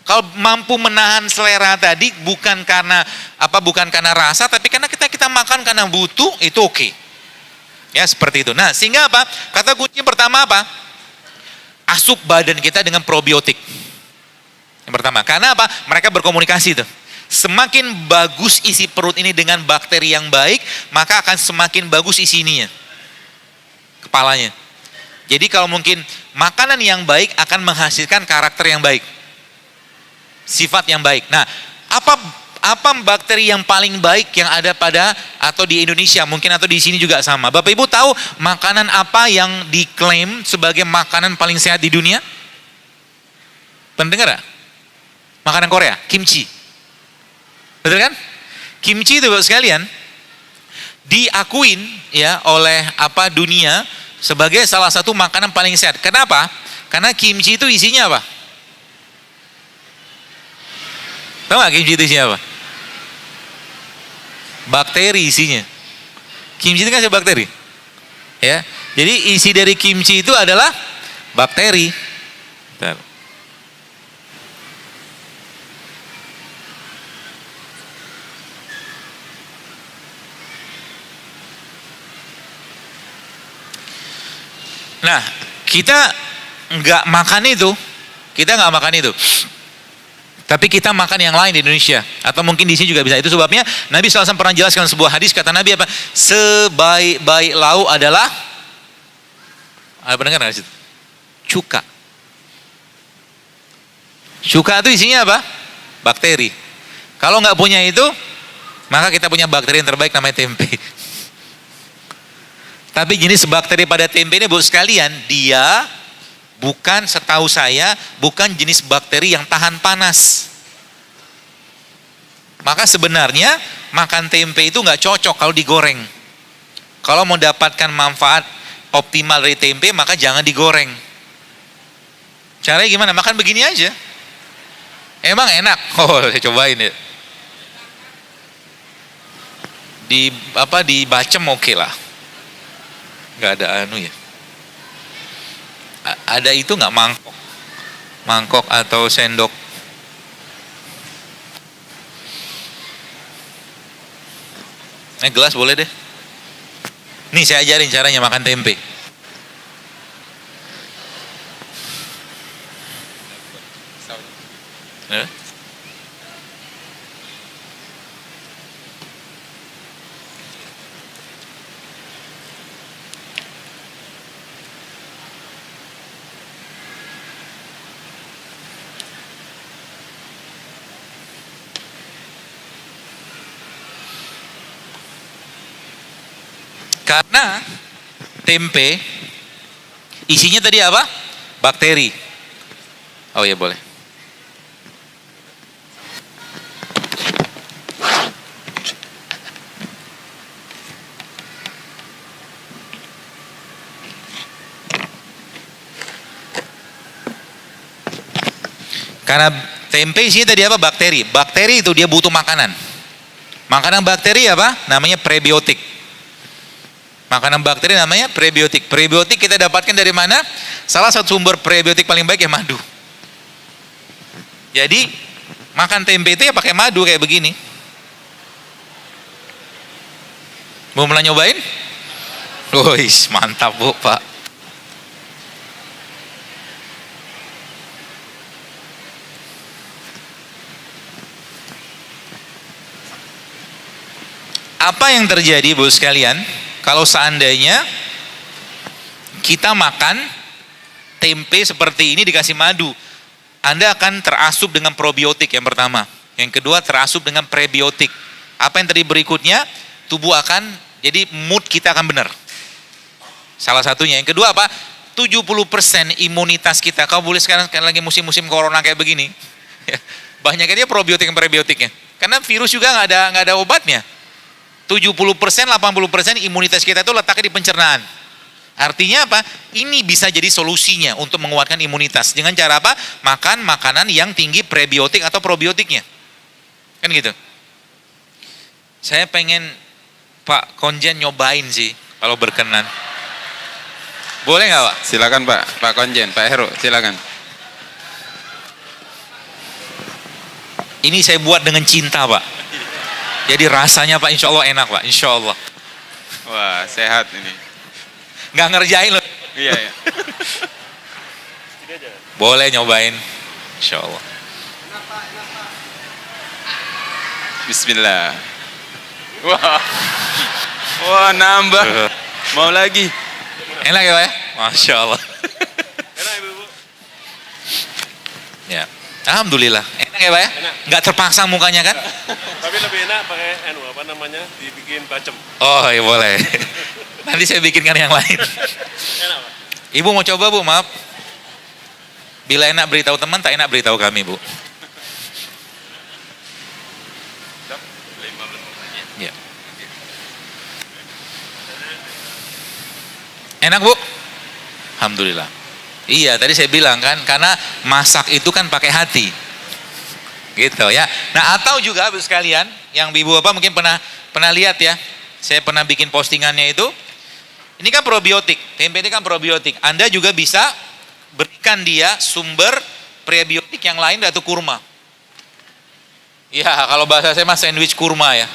Kalau mampu menahan selera tadi bukan karena apa? Bukan karena rasa, tapi karena kita makan karena butuh, itu oke. Ya seperti itu. Nah sehingga apa? Kata kunci pertama apa? Asup badan kita dengan probiotik. Yang pertama. Karena apa? Mereka berkomunikasi tuh. Semakin bagus isi perut ini dengan bakteri yang baik, maka akan semakin bagus isi ininya. Kepalanya. Jadi kalau mungkin makanan yang baik akan menghasilkan karakter yang baik. Sifat yang baik. Nah, apa bakteri yang paling baik yang ada pada atau di Indonesia mungkin atau di sini juga sama. Bapak Ibu tahu makanan apa yang diklaim sebagai makanan paling sehat di dunia? Pendengar? Makanan Korea, kimchi. Betul kan? Kimchi itu Bapak sekalian diakuin ya oleh apa dunia sebagai salah satu makanan paling sehat. Kenapa? Karena kimchi itu isinya apa? Tahu nggak kimchi itu isinya apa? Bakteri isinya. Kimchi itu kan bakteri. Ya. Jadi isi dari kimchi itu adalah bakteri. Bentar. Nah, kita nggak makan itu. Kita nggak makan itu. Tapi kita makan yang lain di Indonesia. Atau mungkin di sini juga bisa. Itu sebabnya Nabi SAW pernah jelaskan sebuah hadis. Kata Nabi apa? Sebaik-baik lauk adalah, ada pendengar nggak situ? Cuka. Cuka itu isinya apa? Bakteri. Kalau nggak punya itu, maka kita punya bakteri yang terbaik namanya tempe. Tapi jenis bakteri pada tempe ini, Bu sekalian, dia bukan, setahu saya, bukan jenis bakteri yang tahan panas. Maka sebenarnya makan tempe itu nggak cocok kalau digoreng. Kalau mau dapatkan manfaat optimal dari tempe, maka jangan digoreng. Caranya gimana? Makan begini aja. Emang enak. Oh, saya cobain ya. Dibacem oke lah. Nggak ada anu ya. Ada itu nggak mangkok atau sendok? Gelas boleh deh. Nih saya ajarin caranya makan tempe. Karena tempe isinya tadi apa? Bakteri. Oh ya boleh. Karena tempe isinya tadi apa? Bakteri. Bakteri itu dia butuh makanan. Makanan bakteri apa? Namanya prebiotik. Makanan bakteri namanya prebiotik. Prebiotik kita dapatkan dari mana? Salah satu sumber prebiotik paling baik ya madu. Jadi makan tempe itu ya pakai madu kayak begini. Mau mulai nyobain? Wois, mantap Bu, Pak. Apa yang terjadi Bu sekalian? Kalau seandainya kita makan tempe seperti ini dikasih madu, Anda akan terasup dengan probiotik yang pertama. Yang kedua terasup dengan prebiotik. Apa yang tadi berikutnya? Tubuh akan, jadi mood kita akan benar. Salah satunya. Yang kedua apa? 70% imunitas kita. Kau boleh sekarang lagi musim-musim corona kayak begini. Banyaknya dia probiotik dan prebiotiknya. Karena virus juga nggak ada obatnya. 70%, 80% imunitas kita itu letaknya di pencernaan. Artinya apa? Ini bisa jadi solusinya untuk menguatkan imunitas. Dengan cara apa? Makan makanan yang tinggi prebiotik atau probiotiknya. Kan gitu. Saya pengen Pak Konjen nyobain sih, kalau berkenan. Boleh nggak Pak? Silakan Pak Konjen, Pak Heru, silakan. Ini saya buat dengan cinta Pak. Jadi rasanya Pak insya Allah enak Pak, insya Allah. Wah, sehat ini. Nggak ngerjain loh. Iya, iya. Boleh nyobain, insya Allah. Bismillah. Wah, wah nambah. Mau lagi? Enak ya Pak ya? Masya Allah. Enak Ibu. Ya, alhamdulillah. Enak ya Pak ya? Enak. Nggak terpaksa mukanya kan? Tapi lebih enak pakai apa namanya? Dibikin bacem. Oh iya boleh. Nanti saya bikinkan yang lain. Enak Pak. Ibu mau coba Bu, maaf. Bila enak beritahu teman, tak enak beritahu kami Bu. Ya. Enak Bu? Alhamdulillah. Iya, tadi saya bilang kan, karena masak itu kan pakai hati. Gitu ya. Nah, atau juga Bu sekalian, yang Ibu Bapak mungkin pernah lihat ya. Saya pernah bikin postingannya itu. Ini kan probiotik. Tempe ini kan probiotik. Anda juga bisa berikan dia sumber prebiotik yang lain, yaitu kurma. Ya, kalau bahasa saya mah sandwich kurma ya.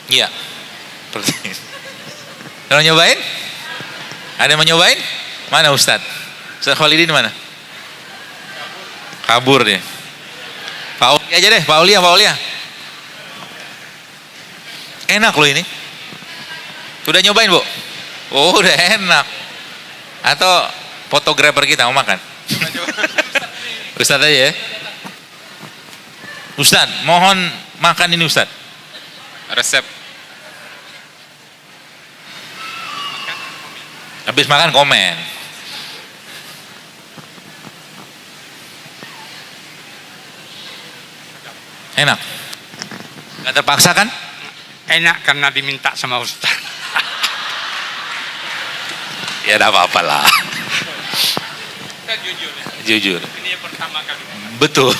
Iya. Seperti ini. Kalau nyobain? Ada yang mau nyobain? Mana Ustadz? Ustadz Khalidin mana? Kabur dia. Pak Aulia aja deh, Pak Aulia. Enak loh ini. Sudah nyobain Bu? Oh udah enak. Atau fotografer kita mau makan? Ustadz aja ya. Ustadz, mohon makan ini Ustadz. Resep. Habis makan komen. Enak. Gak terpaksa kan? Enak karena diminta sama Ustaz. Ya enggak apa-apa lah. Kita jujur ya. Jujur. Ini yang pertama kali. Betul.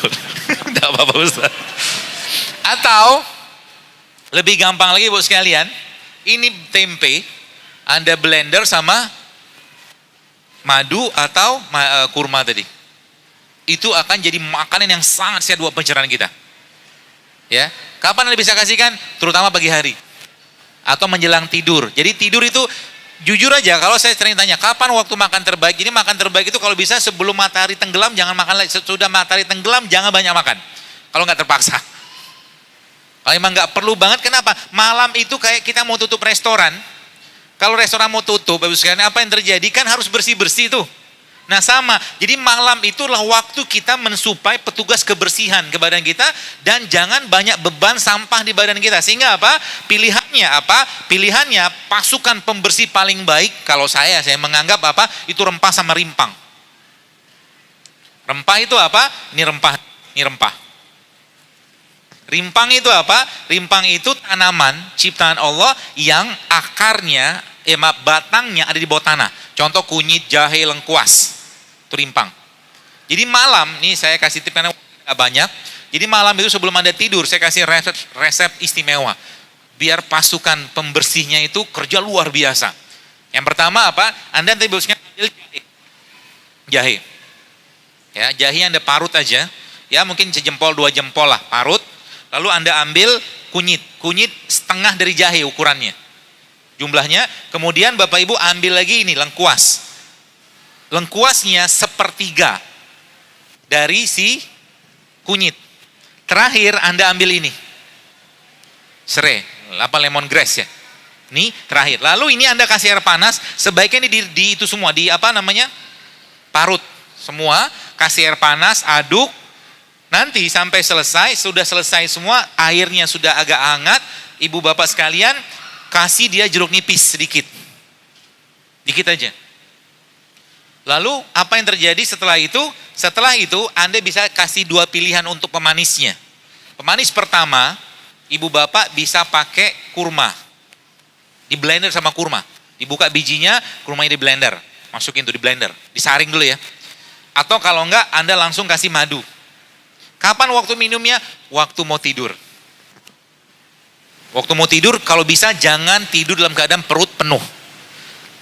Enggak apa-apa Ustaz. Atau lebih gampang lagi buat sekalian, ini tempe Anda blender sama madu atau kurma tadi. Itu akan jadi makanan yang sangat sehat buat pencernaan kita. Ya, kapan Anda bisa kasihkan? Terutama pagi hari atau menjelang tidur. Jadi tidur itu jujur aja, kalau saya sering tanya kapan waktu makan terbaik. Jadi makan terbaik itu kalau bisa sebelum matahari tenggelam jangan makan lagi. Sesudah matahari tenggelam jangan banyak makan. Kalau nggak terpaksa. Kalau emang nggak perlu banget, kenapa? Malam itu kayak kita mau tutup restoran. Kalau restoran mau tutup, Bapak sekalian, apa yang terjadi? Kan harus bersih-bersih tuh. Nah sama, jadi malam itulah waktu kita mensuplai petugas kebersihan ke badan kita dan jangan banyak beban sampah di badan kita. Sehingga apa? Pilihannya apa? Pilihannya pasukan pembersih paling baik kalau saya menganggap apa? Itu rempah sama rimpang. Rempah itu apa? Ini rempah. Rimpang itu apa? Rimpang itu tanaman ciptaan Allah yang akarnya, batangnya ada di bawah tanah. Contoh kunyit, jahe, lengkuas. Itu rimpang. Jadi malam, nih saya kasih tip karena nggak banyak. Jadi malam itu sebelum Anda tidur, saya kasih resep istimewa. Biar pasukan pembersihnya itu kerja luar biasa. Yang pertama apa? Anda nanti ambil jahe. Ya, jahe Anda parut aja. Ya mungkin sejempol, 2 jempol lah, parut. Lalu Anda ambil kunyit setengah dari jahe ukurannya. Jumlahnya, kemudian Bapak Ibu ambil lagi ini lengkuas. Lengkuasnya 1/3 dari si kunyit. Terakhir Anda ambil ini. Serai, lemongrass ya. Ini terakhir. Lalu ini Anda kasih air panas, sebaiknya ini di itu semua, parut. Semua, kasih air panas, aduk. Nanti sampai selesai, sudah selesai semua, airnya sudah agak hangat, Ibu Bapak sekalian, kasih dia jeruk nipis sedikit. Dikit aja. Lalu apa yang terjadi setelah itu? Setelah itu Anda bisa kasih 2 pilihan untuk pemanisnya. Pemanis pertama, ibu bapak bisa pakai kurma. Di blender sama kurma. Dibuka bijinya, kurmanya di blender. Masukin tuh di blender. Disaring dulu ya. Atau kalau enggak, Anda langsung kasih madu. Kapan waktu minumnya? Waktu mau tidur. Waktu mau tidur, kalau bisa jangan tidur dalam keadaan perut penuh.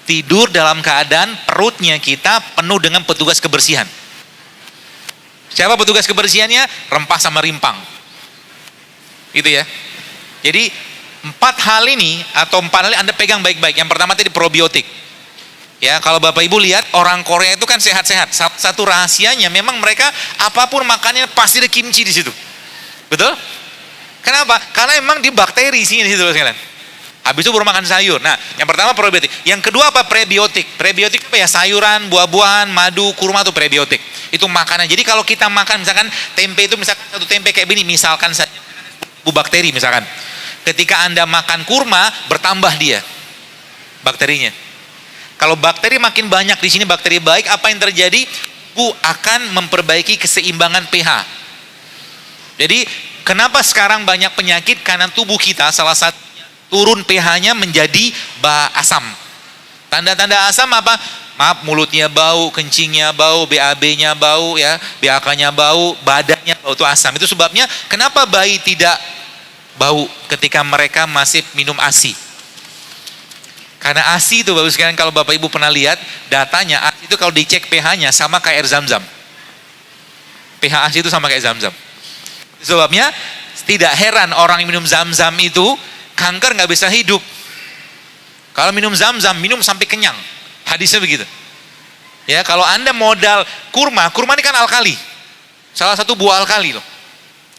Tidur dalam keadaan perutnya kita penuh dengan petugas kebersihan. Siapa petugas kebersihannya? Rempah sama rimpang. Gitu ya. Jadi 4 hal ini atau 4 hal ini Anda pegang baik-baik. Yang pertama tadi probiotik. Ya, kalau Bapak Ibu lihat orang Korea itu kan sehat-sehat. Satu rahasianya memang mereka apapun makannya pasti ada kimchi di situ. Betul? Kenapa? Karena memang di bakteri sini di situ sekalian. Habis itu baru makan sayur. Nah, yang pertama probiotik. Yang kedua apa? Prebiotik. Prebiotik apa ya? Sayuran, buah-buahan, madu, kurma itu prebiotik. Itu makanan. Jadi kalau kita makan misalkan tempe itu misalkan satu tempe kayak begini, misalkan saja bu bakteri misalkan. Ketika Anda makan kurma, bertambah dia bakterinya. Kalau bakteri makin banyak di sini, bakteri baik, apa yang terjadi? Bu akan memperbaiki keseimbangan pH. Jadi kenapa sekarang banyak penyakit? Karena tubuh kita salah satu turun pH-nya menjadi asam. Tanda-tanda asam apa? Maaf, mulutnya bau, kencingnya bau, BAB-nya bau, ya, BAK-nya bau, badannya bau, itu asam. Itu sebabnya kenapa bayi tidak bau ketika mereka masih minum ASI. Karena ASI itu bagus sekali, kalau Bapak Ibu pernah lihat datanya, ASI itu kalau dicek pH-nya sama kayak air zam-zam. pH ASI itu sama kayak zam-zam. Sebabnya tidak heran orang yang minum zam-zam itu kanker nggak bisa hidup. Kalau minum zam-zam, minum sampai kenyang. Hadisnya begitu. Ya, kalau Anda modal kurma, kurma ini kan alkali. Salah satu buah alkali loh.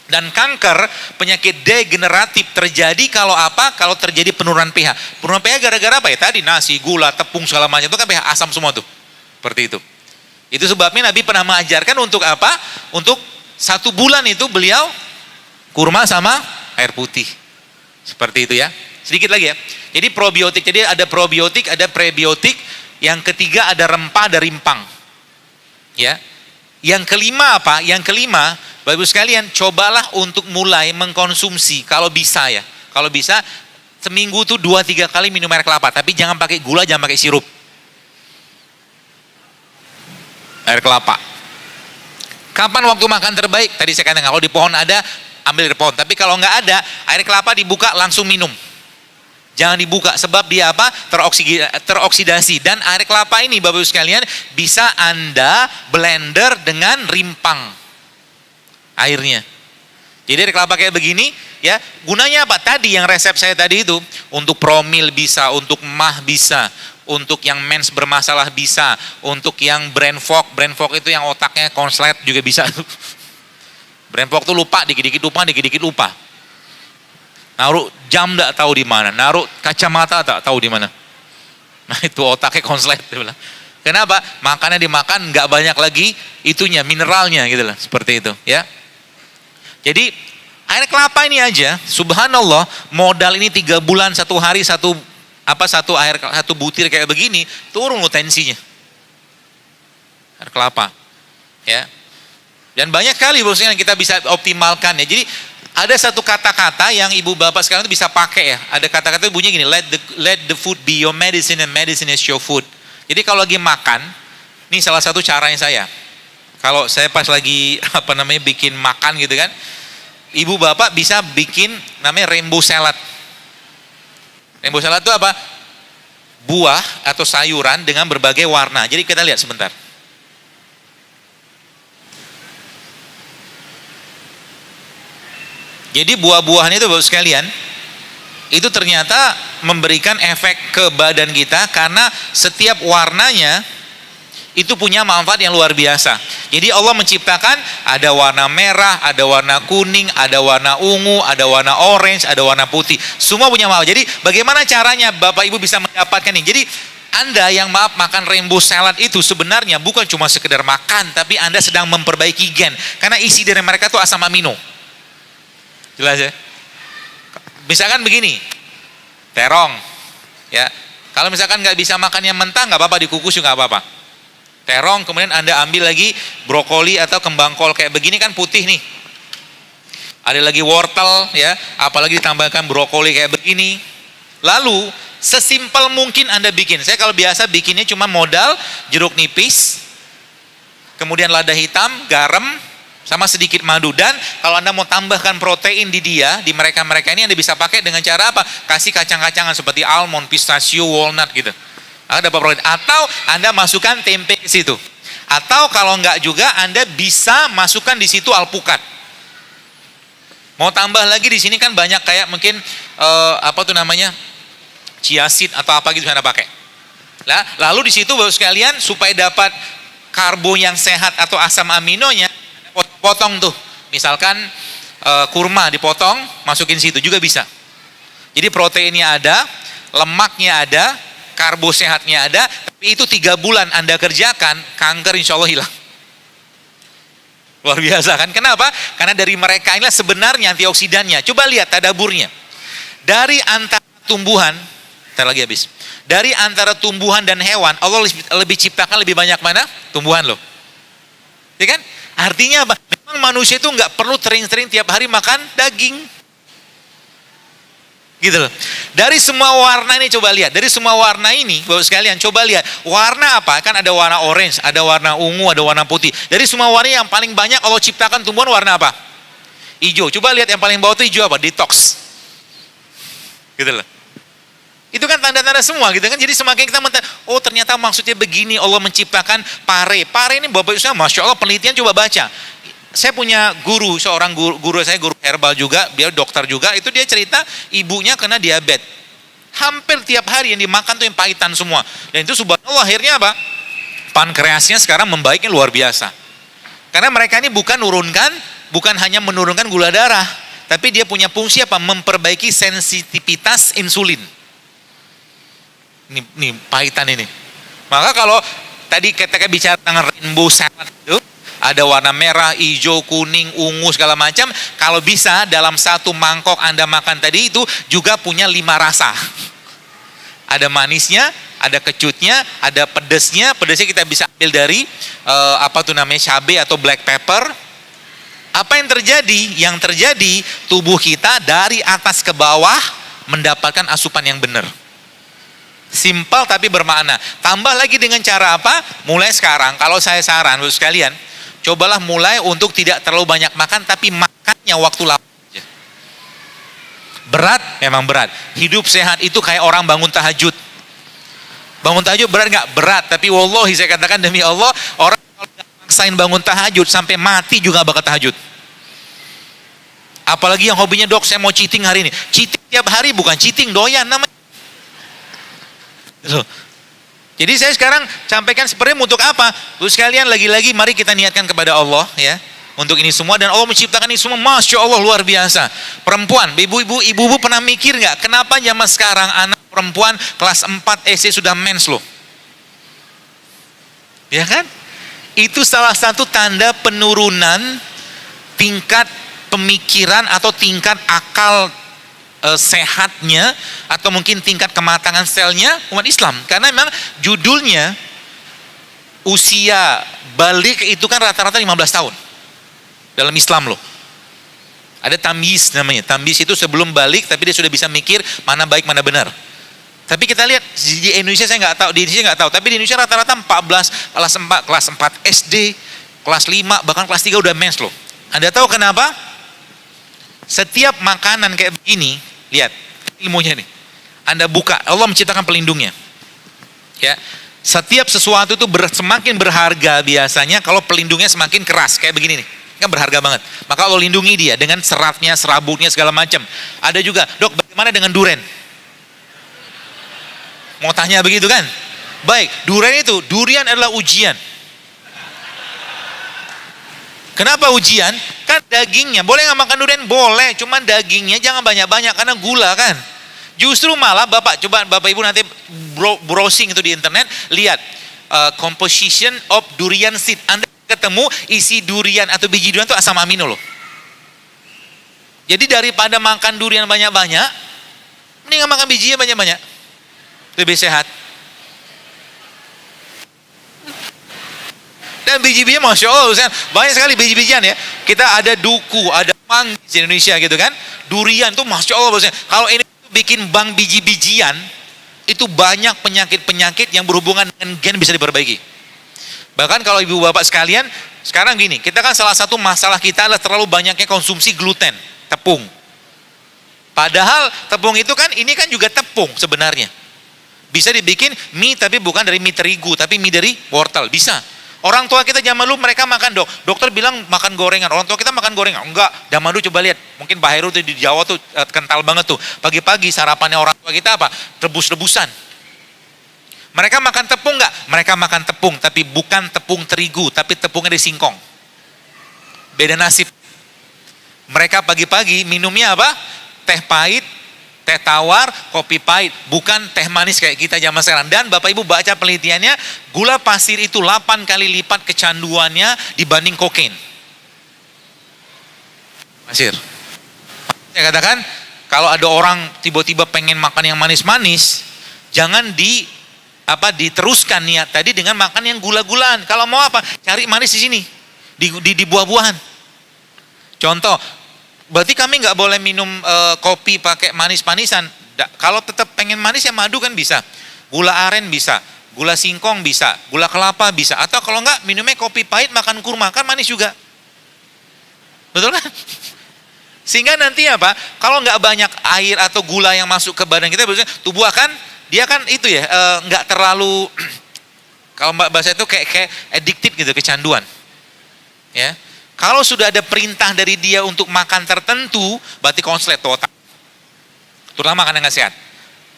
Dan kanker, penyakit degeneratif terjadi kalau apa? Kalau terjadi penurunan pH. Penurunan pH gara-gara apa ya? Tadi nasi, gula, tepung segala macam itu kan pH asam semua tuh. Seperti itu. Itu sebabnya Nabi pernah mengajarkan untuk apa? Untuk 1 bulan itu beliau kurma sama air putih. Seperti itu ya. Sedikit lagi ya. Jadi probiotik, jadi ada probiotik, ada prebiotik. Yang ketiga ada rempah, ada rimpang. Ya. Yang kelima apa? Yang kelima, Bapak Ibu sekalian, cobalah untuk mulai mengkonsumsi kalau bisa ya. Kalau bisa seminggu tuh 2-3 kali minum air kelapa, tapi jangan pakai gula, jangan pakai sirup. Air kelapa. Kapan waktu makan terbaik? Tadi saya katakan kalau di pohon ada, ambil dari pohon. Tapi kalau nggak ada, air kelapa dibuka langsung minum. Jangan dibuka, sebab dia apa? Teroksidasi. Dan air kelapa ini Bapak Ibu sekalian bisa Anda blender dengan rimpang airnya. Jadi air kelapa kayak begini, ya. Gunanya apa? Tadi yang resep saya tadi itu untuk promil bisa, untuk mah bisa, untuk yang mens bermasalah bisa, untuk yang brain fog itu yang otaknya konslet juga bisa. Brain fog tuh lupa, dikit-dikit lupa. Naruh jam tak tahu di mana, naruh kacamata tak tahu di mana. Nah itu otaknya konslet. Kenapa? Makannya dimakan nggak banyak lagi itunya, mineralnya gitu lah, seperti itu ya. Jadi air kelapa ini aja, subhanallah, modal ini 3 bulan, 1 hari satu butir kayak begini, turun lo tensinya. Air kelapa, ya. Dan banyak kali bosnya yang kita bisa optimalkan ya. Jadi ada satu kata-kata yang ibu bapak sekarang itu bisa pakai ya. Ada kata-kata bunyinya gini, let the food be your medicine and medicine is your food. Jadi kalau lagi makan, ini salah satu caranya saya. Kalau saya pas lagi bikin makan gitu kan, ibu bapak bisa bikin namanya rainbow salad. Rainbow salad itu apa? Buah atau sayuran dengan berbagai warna. Jadi kita lihat sebentar. Jadi buah-buahan itu Bapak sekalian, itu ternyata memberikan efek ke badan kita karena setiap warnanya itu punya manfaat yang luar biasa. Jadi Allah menciptakan ada warna merah, ada warna kuning, ada warna ungu, ada warna orange, ada warna putih. Semua punya manfaat. Jadi bagaimana caranya Bapak Ibu bisa mendapatkan ini? Jadi Anda yang makan rainbow salad itu sebenarnya bukan cuma sekedar makan, tapi Anda sedang memperbaiki gen. Karena isi dari mereka itu asam amino. Jelas ya? Misalkan begini, terong, ya. Kalau misalkan nggak bisa makan yang mentah, nggak apa-apa, dikukus juga nggak apa-apa. Terong, kemudian Anda ambil lagi brokoli atau kembang kol kayak begini kan putih nih. Ada lagi wortel ya, apalagi ditambahkan brokoli kayak begini. Lalu sesimpel mungkin Anda bikin. Saya kalau biasa bikinnya cuma modal jeruk nipis, kemudian lada hitam, garam, sama sedikit madu. Dan kalau Anda mau tambahkan protein di dia, di mereka-mereka ini Anda bisa pakai dengan cara apa? Kasih kacang-kacangan seperti almond, pistachio, walnut gitu. Ada beberapa protein. Atau Anda masukkan tempe ke situ. Atau kalau enggak juga Anda bisa masukkan di situ alpukat. Mau tambah lagi di sini kan banyak kayak mungkin apa tuh namanya? Chia seed atau apa gitu Anda pakai. Nah, lalu di situ Bapak sekalian supaya dapat karbo yang sehat atau asam aminonya potong tuh. Misalkan kurma dipotong, masukin situ juga bisa. Jadi proteinnya ada, lemaknya ada, karbo sehatnya ada, tapi itu 3 bulan Anda kerjakan, kanker insya Allah hilang. Luar biasa kan? Kenapa? Karena dari mereka inilah sebenarnya antioksidannya. Coba lihat tadaburnya. Dari antara tumbuhan, lagi habis. Dari antara tumbuhan dan hewan, Allah lebih ciptakan lebih banyak mana? Tumbuhan loh. Ya kan? Artinya apa? Memang manusia itu nggak perlu sering-sering tiap hari makan daging. Gitu loh. Dari semua warna ini coba lihat. Dari semua warna ini, Bapak sekalian coba lihat. Warna apa? Kan ada warna orange, ada warna ungu, ada warna putih. Dari semua warna yang paling banyak Allah ciptakan tumbuhan warna apa? Hijau. Coba lihat yang paling bawah itu hijau apa? Detox. Gitu loh. Itu kan tanda-tanda semua gitu kan. Jadi semakin kita oh ternyata maksudnya begini Allah menciptakan pare. Pare ini Bapak Ibu, Masya Allah penelitian coba baca. Saya punya guru, seorang guru saya, guru herbal juga, dia dokter juga, itu dia cerita ibunya kena diabetes. Hampir tiap hari yang dimakan tuh yang pahitan semua. Dan itu subhanallah akhirnya apa? Pankreasnya sekarang membaiknya luar biasa. Karena mereka ini bukan hanya menurunkan gula darah, tapi dia punya fungsi apa? Memperbaiki sensitivitas insulin. Ini pahitan ini. Maka kalau tadi ketika bicara tentang rainbow salad itu, ada warna merah, hijau, kuning, ungu segala macam. Kalau bisa dalam satu mangkok Anda makan tadi itu juga punya 5 rasa. Ada manisnya, ada kecutnya, ada pedesnya. Pedesnya kita bisa ambil dari apa tuh namanya cabai atau black pepper. Apa yang terjadi? Yang terjadi tubuh kita dari atas ke bawah mendapatkan asupan yang benar. Simpel tapi bermakna. Tambah lagi dengan cara apa? Mulai sekarang, kalau saya saran buat sekalian, cobalah mulai untuk tidak terlalu banyak makan, tapi makannya waktu lama aja. Berat, memang berat. Hidup sehat itu kayak orang bangun tahajud. Bangun tahajud berat nggak? Berat. Tapi wallahi saya katakan demi Allah, orang kalau nggak maksain bangun tahajud sampai mati juga bakal tahajud. Apalagi yang hobinya, dok saya mau cheating hari ini. Cheating tiap hari bukan cheating, doyan namanya. Jadi saya sekarang sampaikan sebenarnya untuk apa? Terus sekalian lagi-lagi mari kita niatkan kepada Allah ya untuk ini semua, dan Allah menciptakan ini semua, Masya Allah luar biasa. Perempuan, ibu-ibu pernah mikir nggak kenapa zaman sekarang anak perempuan kelas 4 SD sudah mens loh? Ya kan? Itu salah satu tanda penurunan tingkat pemikiran atau tingkat akal sehatnya atau mungkin tingkat kematangan selnya umat Islam. Karena memang judulnya usia balik itu kan rata-rata 15 tahun dalam Islam loh. Ada tamyiz namanya. Tamyiz itu sebelum balik tapi dia sudah bisa mikir mana baik mana benar. Tapi kita lihat di Indonesia saya nggak tahu, di Indonesia nggak tahu, tapi di Indonesia rata-rata 14, kelas 4 SD, kelas 5 bahkan kelas 3 udah mens loh. Anda tahu kenapa? Setiap makanan kayak begini, lihat ilmunya nih. Anda buka, Allah menciptakan pelindungnya. Ya, setiap sesuatu itu semakin berharga biasanya kalau pelindungnya semakin keras kayak begini nih. Kan berharga banget. Maka Allah lindungi dia dengan seratnya, serabutnya segala macam. Ada juga, dok bagaimana dengan duren? Mau tanya begitu kan? Baik, durian adalah ujian. Kenapa ujian? Kan dagingnya, boleh nggak makan durian? Boleh, cuman dagingnya jangan banyak-banyak karena gula kan. Justru malah Bapak, coba Bapak Ibu nanti browsing itu di internet, lihat composition of durian seed. Anda ketemu isi durian atau biji durian itu asam amino loh. Jadi daripada makan durian banyak-banyak, mending makan bijinya banyak-banyak. Lebih sehat. dengan biji-bijian, Masya Allah Ustaz, banyak sekali biji-bijian ya. Kita ada duku, ada manggis di Indonesia gitu kan. Durian tuh Masya Allah Ustaz. Kalau ini bikin bank biji-bijian, itu banyak penyakit-penyakit yang berhubungan dengan gen bisa diperbaiki. Bahkan kalau ibu bapak sekalian, sekarang gini, kita kan salah satu masalah kita adalah terlalu banyaknya konsumsi gluten, tepung. Padahal tepung itu kan, ini kan juga tepung sebenarnya. Bisa dibikin mie tapi bukan dari mie terigu, tapi mie dari wortel, bisa. Orang tua kita zaman dulu mereka makan dokter bilang makan gorengan, orang tua kita makan gorengan, enggak. Zaman dulu coba lihat, mungkin Pak Heru tuh di Jawa tuh kental banget tuh. Pagi-pagi sarapannya orang tua kita apa? Rebus-rebusan. Mereka makan tepung enggak? Mereka makan tepung, tapi bukan tepung terigu, tapi tepungnya dari singkong. Beda nasib. Mereka pagi-pagi minumnya apa? Teh pahit, teh tawar, kopi pahit, bukan teh manis kayak kita zaman sekarang. Dan Bapak Ibu baca penelitiannya, gula pasir itu 8 kali lipat kecanduannya dibanding kokain. Pasir. Saya katakan, kalau ada orang tiba-tiba pengen makan yang manis-manis, jangan diteruskan niat tadi dengan makan yang gula-gulaan. Kalau mau apa? Cari manis di sini, di buah-buahan. Contoh, berarti kami nggak boleh minum kopi pakai manis-manisan. Kalau tetap pengen manis ya madu kan bisa. Gula aren bisa, gula singkong bisa, gula kelapa bisa. Atau kalau nggak minumnya kopi pahit makan kurma kan manis juga. Betul kan? Sehingga nanti apa? Kalau nggak banyak air atau gula yang masuk ke badan kita, biasanya tubuh akan dia kan itu ya nggak terlalu kalau bahasa itu kayak addicted gitu, kecanduan. Ya. Kalau sudah ada perintah dari dia untuk makan tertentu, berarti konslet total. Terutama makanan nggak sehat.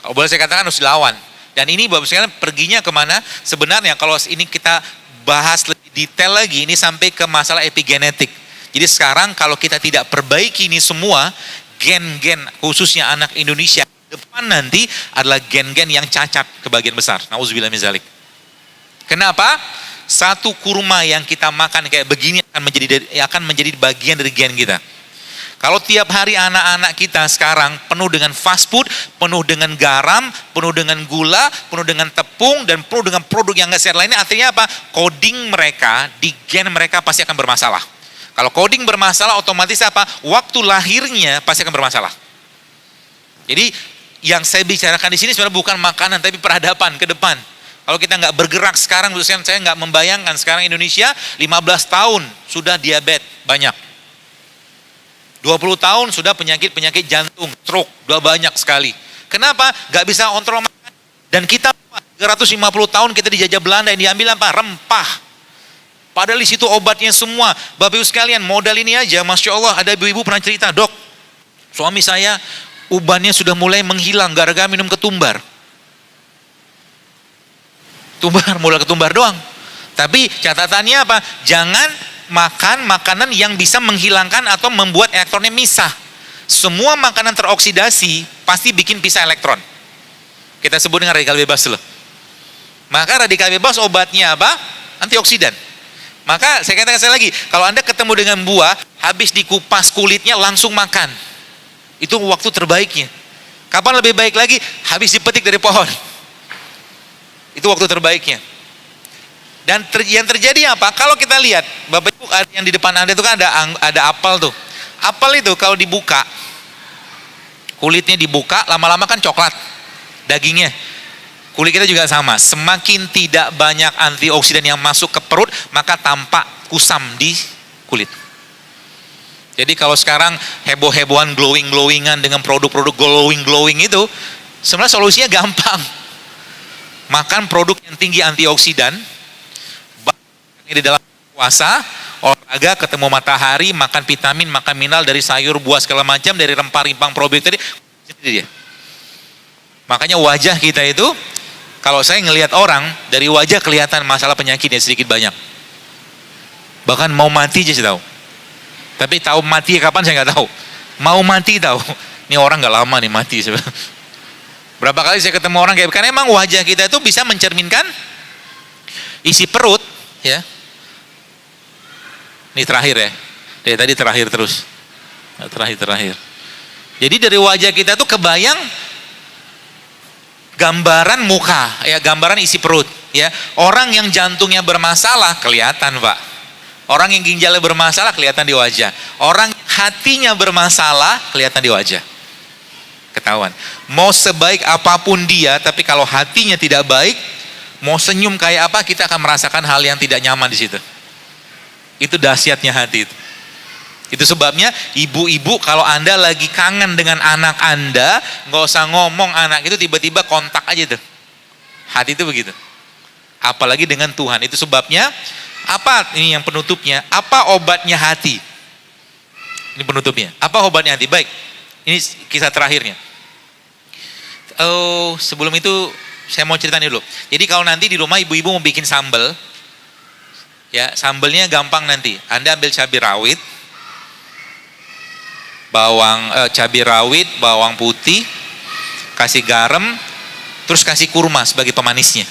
Kalau boleh saya katakan harus dilawan. Dan ini Bapak sekalian perginya kemana? Sebenarnya kalau ini kita bahas lebih detail lagi, ini sampai ke masalah epigenetik. Jadi sekarang kalau kita tidak perbaiki ini semua, gen-gen khususnya anak Indonesia, depan nanti adalah gen-gen yang cacat kebagian besar. Nauzubillah min zalik. Kenapa? Satu kurma yang kita makan kayak begini akan menjadi bagian dari gen kita. Kalau tiap hari anak-anak kita sekarang penuh dengan fast food, penuh dengan garam, penuh dengan gula, penuh dengan tepung, dan penuh dengan produk yang nggak sehat lainnya, artinya apa? Coding mereka di gen mereka pasti akan bermasalah. Kalau coding bermasalah, otomatis apa? Waktu lahirnya pasti akan bermasalah. Jadi yang saya bicarakan di sini sebenarnya bukan makanan, tapi peradaban ke depan. Kalau kita nggak bergerak sekarang, saya nggak membayangkan sekarang Indonesia 15 tahun sudah diabetes banyak. 20 tahun sudah penyakit jantung, stroke, udah banyak sekali. Kenapa? Nggak bisa kontrol makan. Dan kita 350 tahun kita dijajah Belanda, yang diambil apa? Rempah. Padahal di situ obatnya semua. Bapak Ibu sekalian, modal ini aja, Masya Allah, ada ibu-ibu pernah cerita, dok, suami saya ubannya sudah mulai menghilang gara-gara minum ketumbar. Modal ketumbar doang. Tapi catatannya apa? Jangan makan makanan yang bisa menghilangkan atau membuat elektronnya misah. Semua makanan teroksidasi pasti bikin pisah elektron. Kita sebut dengan radikal bebas loh. Maka radikal bebas obatnya apa? Antioksidan. Maka saya katakan sekali lagi, kalau Anda ketemu dengan buah, habis dikupas kulitnya langsung makan. Itu waktu terbaiknya. Kapan lebih baik lagi? Habis dipetik dari pohon. Itu waktu terbaiknya. Dan yang terjadi apa? Kalau kita lihat, Bapak Ibu yang di depan Anda itu kan ada apel tuh. Apel itu kalau dibuka, kulitnya dibuka, lama-lama kan coklat dagingnya. Kulit kita juga sama. Semakin tidak banyak antioksidan yang masuk ke perut, maka tampak kusam di kulit. Jadi kalau sekarang heboh-hebohan glowing-glowingan dengan produk-produk glowing itu, sebenarnya solusinya gampang. Makan produk yang tinggi antioksidan, di dalam puasa, olahraga, ketemu matahari, makan vitamin, makan mineral dari sayur, buah segala macam, dari rempah-rimpang probiotik tadi, dia. Makanya wajah kita itu, kalau saya ngelihat orang, dari wajah kelihatan masalah penyakitnya sedikit banyak. Bahkan mau mati aja saya tahu. Tapi tahu mati kapan saya nggak tahu. Mau mati tahu. Ini orang nggak lama nih mati sebenarnya. Berapa kali saya ketemu orang kayak, karena emang wajah kita itu bisa mencerminkan isi perut, ya. Ini terakhir ya, dari tadi terakhir terus, terakhir. Jadi dari wajah kita tuh kebayang gambaran muka, ya gambaran isi perut. Ya, orang yang jantungnya bermasalah kelihatan, Pak. Orang yang ginjalnya bermasalah kelihatan di wajah. Orang hatinya bermasalah kelihatan di wajah. Ketahuan. Mau sebaik apapun dia, tapi kalau hatinya tidak baik, mau senyum kayak apa, kita akan merasakan hal yang tidak nyaman di situ. Itu dahsyatnya hati itu. Itu sebabnya ibu-ibu kalau Anda lagi kangen dengan anak Anda, nggak usah ngomong anak itu tiba-tiba kontak aja tuh. Hati itu begitu. Apalagi dengan Tuhan. Itu sebabnya apa ini yang penutupnya? Apa obatnya hati? Ini penutupnya. Apa obatnya hati? Baik. Ini kisah terakhirnya. Oh, sebelum itu saya mau ceritain dulu. Jadi kalau nanti di rumah ibu-ibu mau bikin sambal, ya sambelnya gampang nanti. Anda ambil cabai rawit, cabai rawit, bawang putih, kasih garam, terus kasih kurma sebagai pemanisnya.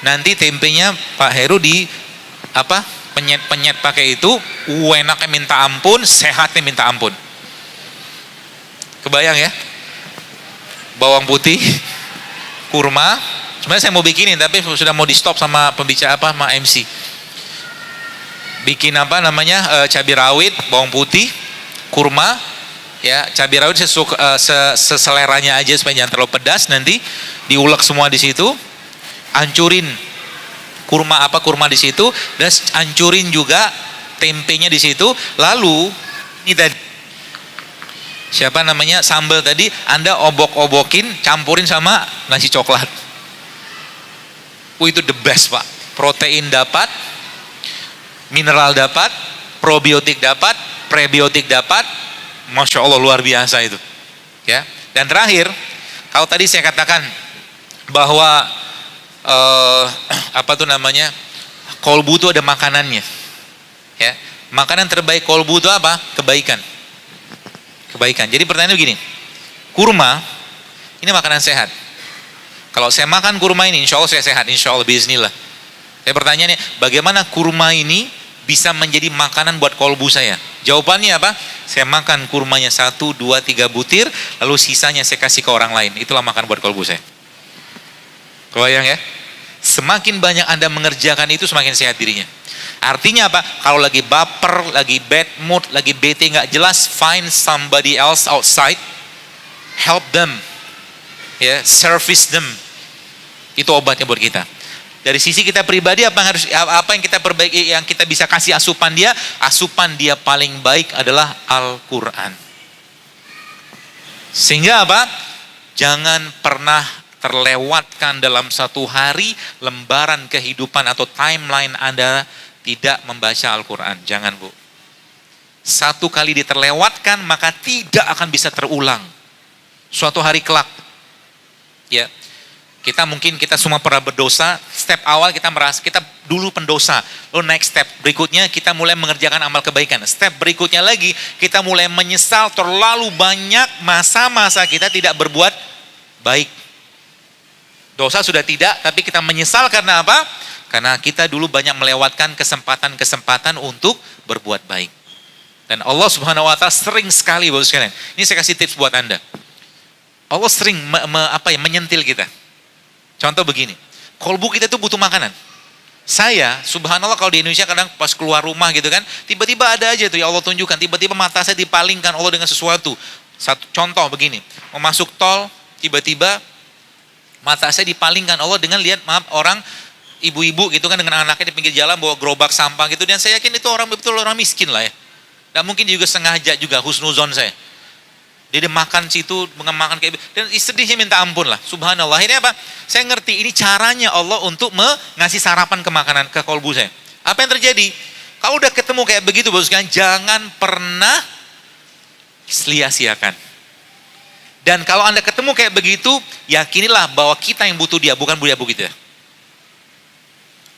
Nanti tempenya Pak Heru penyet-penyet pakai itu, enaknya minta ampun, sehatnya minta ampun. Kebayang ya? Bawang putih, kurma. Sebenarnya saya mau bikinin tapi sudah mau di stop sama pembicara sama MC. Bikin cabai rawit, bawang putih, kurma, ya cabai rawit seseleranya aja supaya jangan terlalu pedas. Nanti diulek semua di situ, hancurin kurma di situ, dan hancurin juga tempenya di situ. Lalu ini tadi sambal tadi Anda obok-obokin, campurin sama nasi coklat. Itu the best, Pak. Protein dapat, mineral dapat, probiotik dapat, prebiotik dapat. Masya Allah, luar biasa itu. Ya. Dan terakhir, kalau tadi saya katakan bahwa kolbu itu ada makanannya. Ya. Makanan terbaik kolbu itu apa? Kebaikan. Jadi pertanyaannya begini, kurma ini makanan sehat. Kalau saya makan kurma ini, insya Allah saya sehat, insya Allah, biiznillah. Saya pertanyaannya, bagaimana kurma ini bisa menjadi makanan buat kolbu saya? Jawabannya apa? Saya makan kurmanya 1, 2, 3 butir, lalu sisanya saya kasih ke orang lain. Itulah makan buat kolbu saya. Kebayang ya? Semakin banyak Anda mengerjakan itu, semakin sehat dirinya. Artinya apa? Kalau lagi baper, lagi bad mood, lagi bete nggak jelas, find somebody else outside, help them, ya, service them. Itu obatnya buat kita. Dari sisi kita pribadi apa yang kita perbaiki, yang kita bisa kasih asupan dia paling baik adalah Al-Quran. Sehingga apa? Jangan pernah terlewatkan dalam satu hari lembaran kehidupan atau timeline Anda tidak membaca Al-Quran. Jangan, Bu. Satu kali diterlewatkan maka tidak akan bisa terulang. Suatu hari kelak. Ya. Kita semua pernah berdosa. Step awal kita merasa kita dulu pendosa. Lalu next step berikutnya kita mulai mengerjakan amal kebaikan. Step berikutnya lagi kita mulai menyesal terlalu banyak masa-masa kita tidak berbuat baik. Dosa sudah tidak, tapi kita menyesal karena apa? Karena kita dulu banyak melewatkan kesempatan-kesempatan untuk berbuat baik. Dan Allah Subhanahu wa taala sering sekali, Bapak sekalian. Ini saya kasih tips buat Anda. Allah sering menyentil kita. Contoh begini, kolbu kita itu butuh makanan. Saya, subhanallah, kalau di Indonesia kadang pas keluar rumah gitu kan, tiba-tiba ada aja tuh ya Allah tunjukkan, tiba-tiba mata saya dipalingkan Allah dengan sesuatu. Contoh begini, mau masuk tol, tiba-tiba mata saya dipalingkan Allah dengan lihat orang ibu-ibu gitu kan dengan anaknya di pinggir jalan bawa gerobak sampah gitu, dan saya yakin itu betul orang miskin lah ya. Dan mungkin juga sengaja juga husnuzon saya. Dia makan situ, makan kayak dan sedihnya minta ampun lah. Subhanallah. Ini apa? Saya ngerti ini caranya Allah untuk ngasih sarapan ke makanan ke kolbu saya. Apa yang terjadi? Kalau udah ketemu kayak begitu, Bapak sekalian, jangan pernah sia-siakan. Dan kalau Anda ketemu kayak begitu, yakinilah bahwa kita yang butuh dia, bukan dia begitu.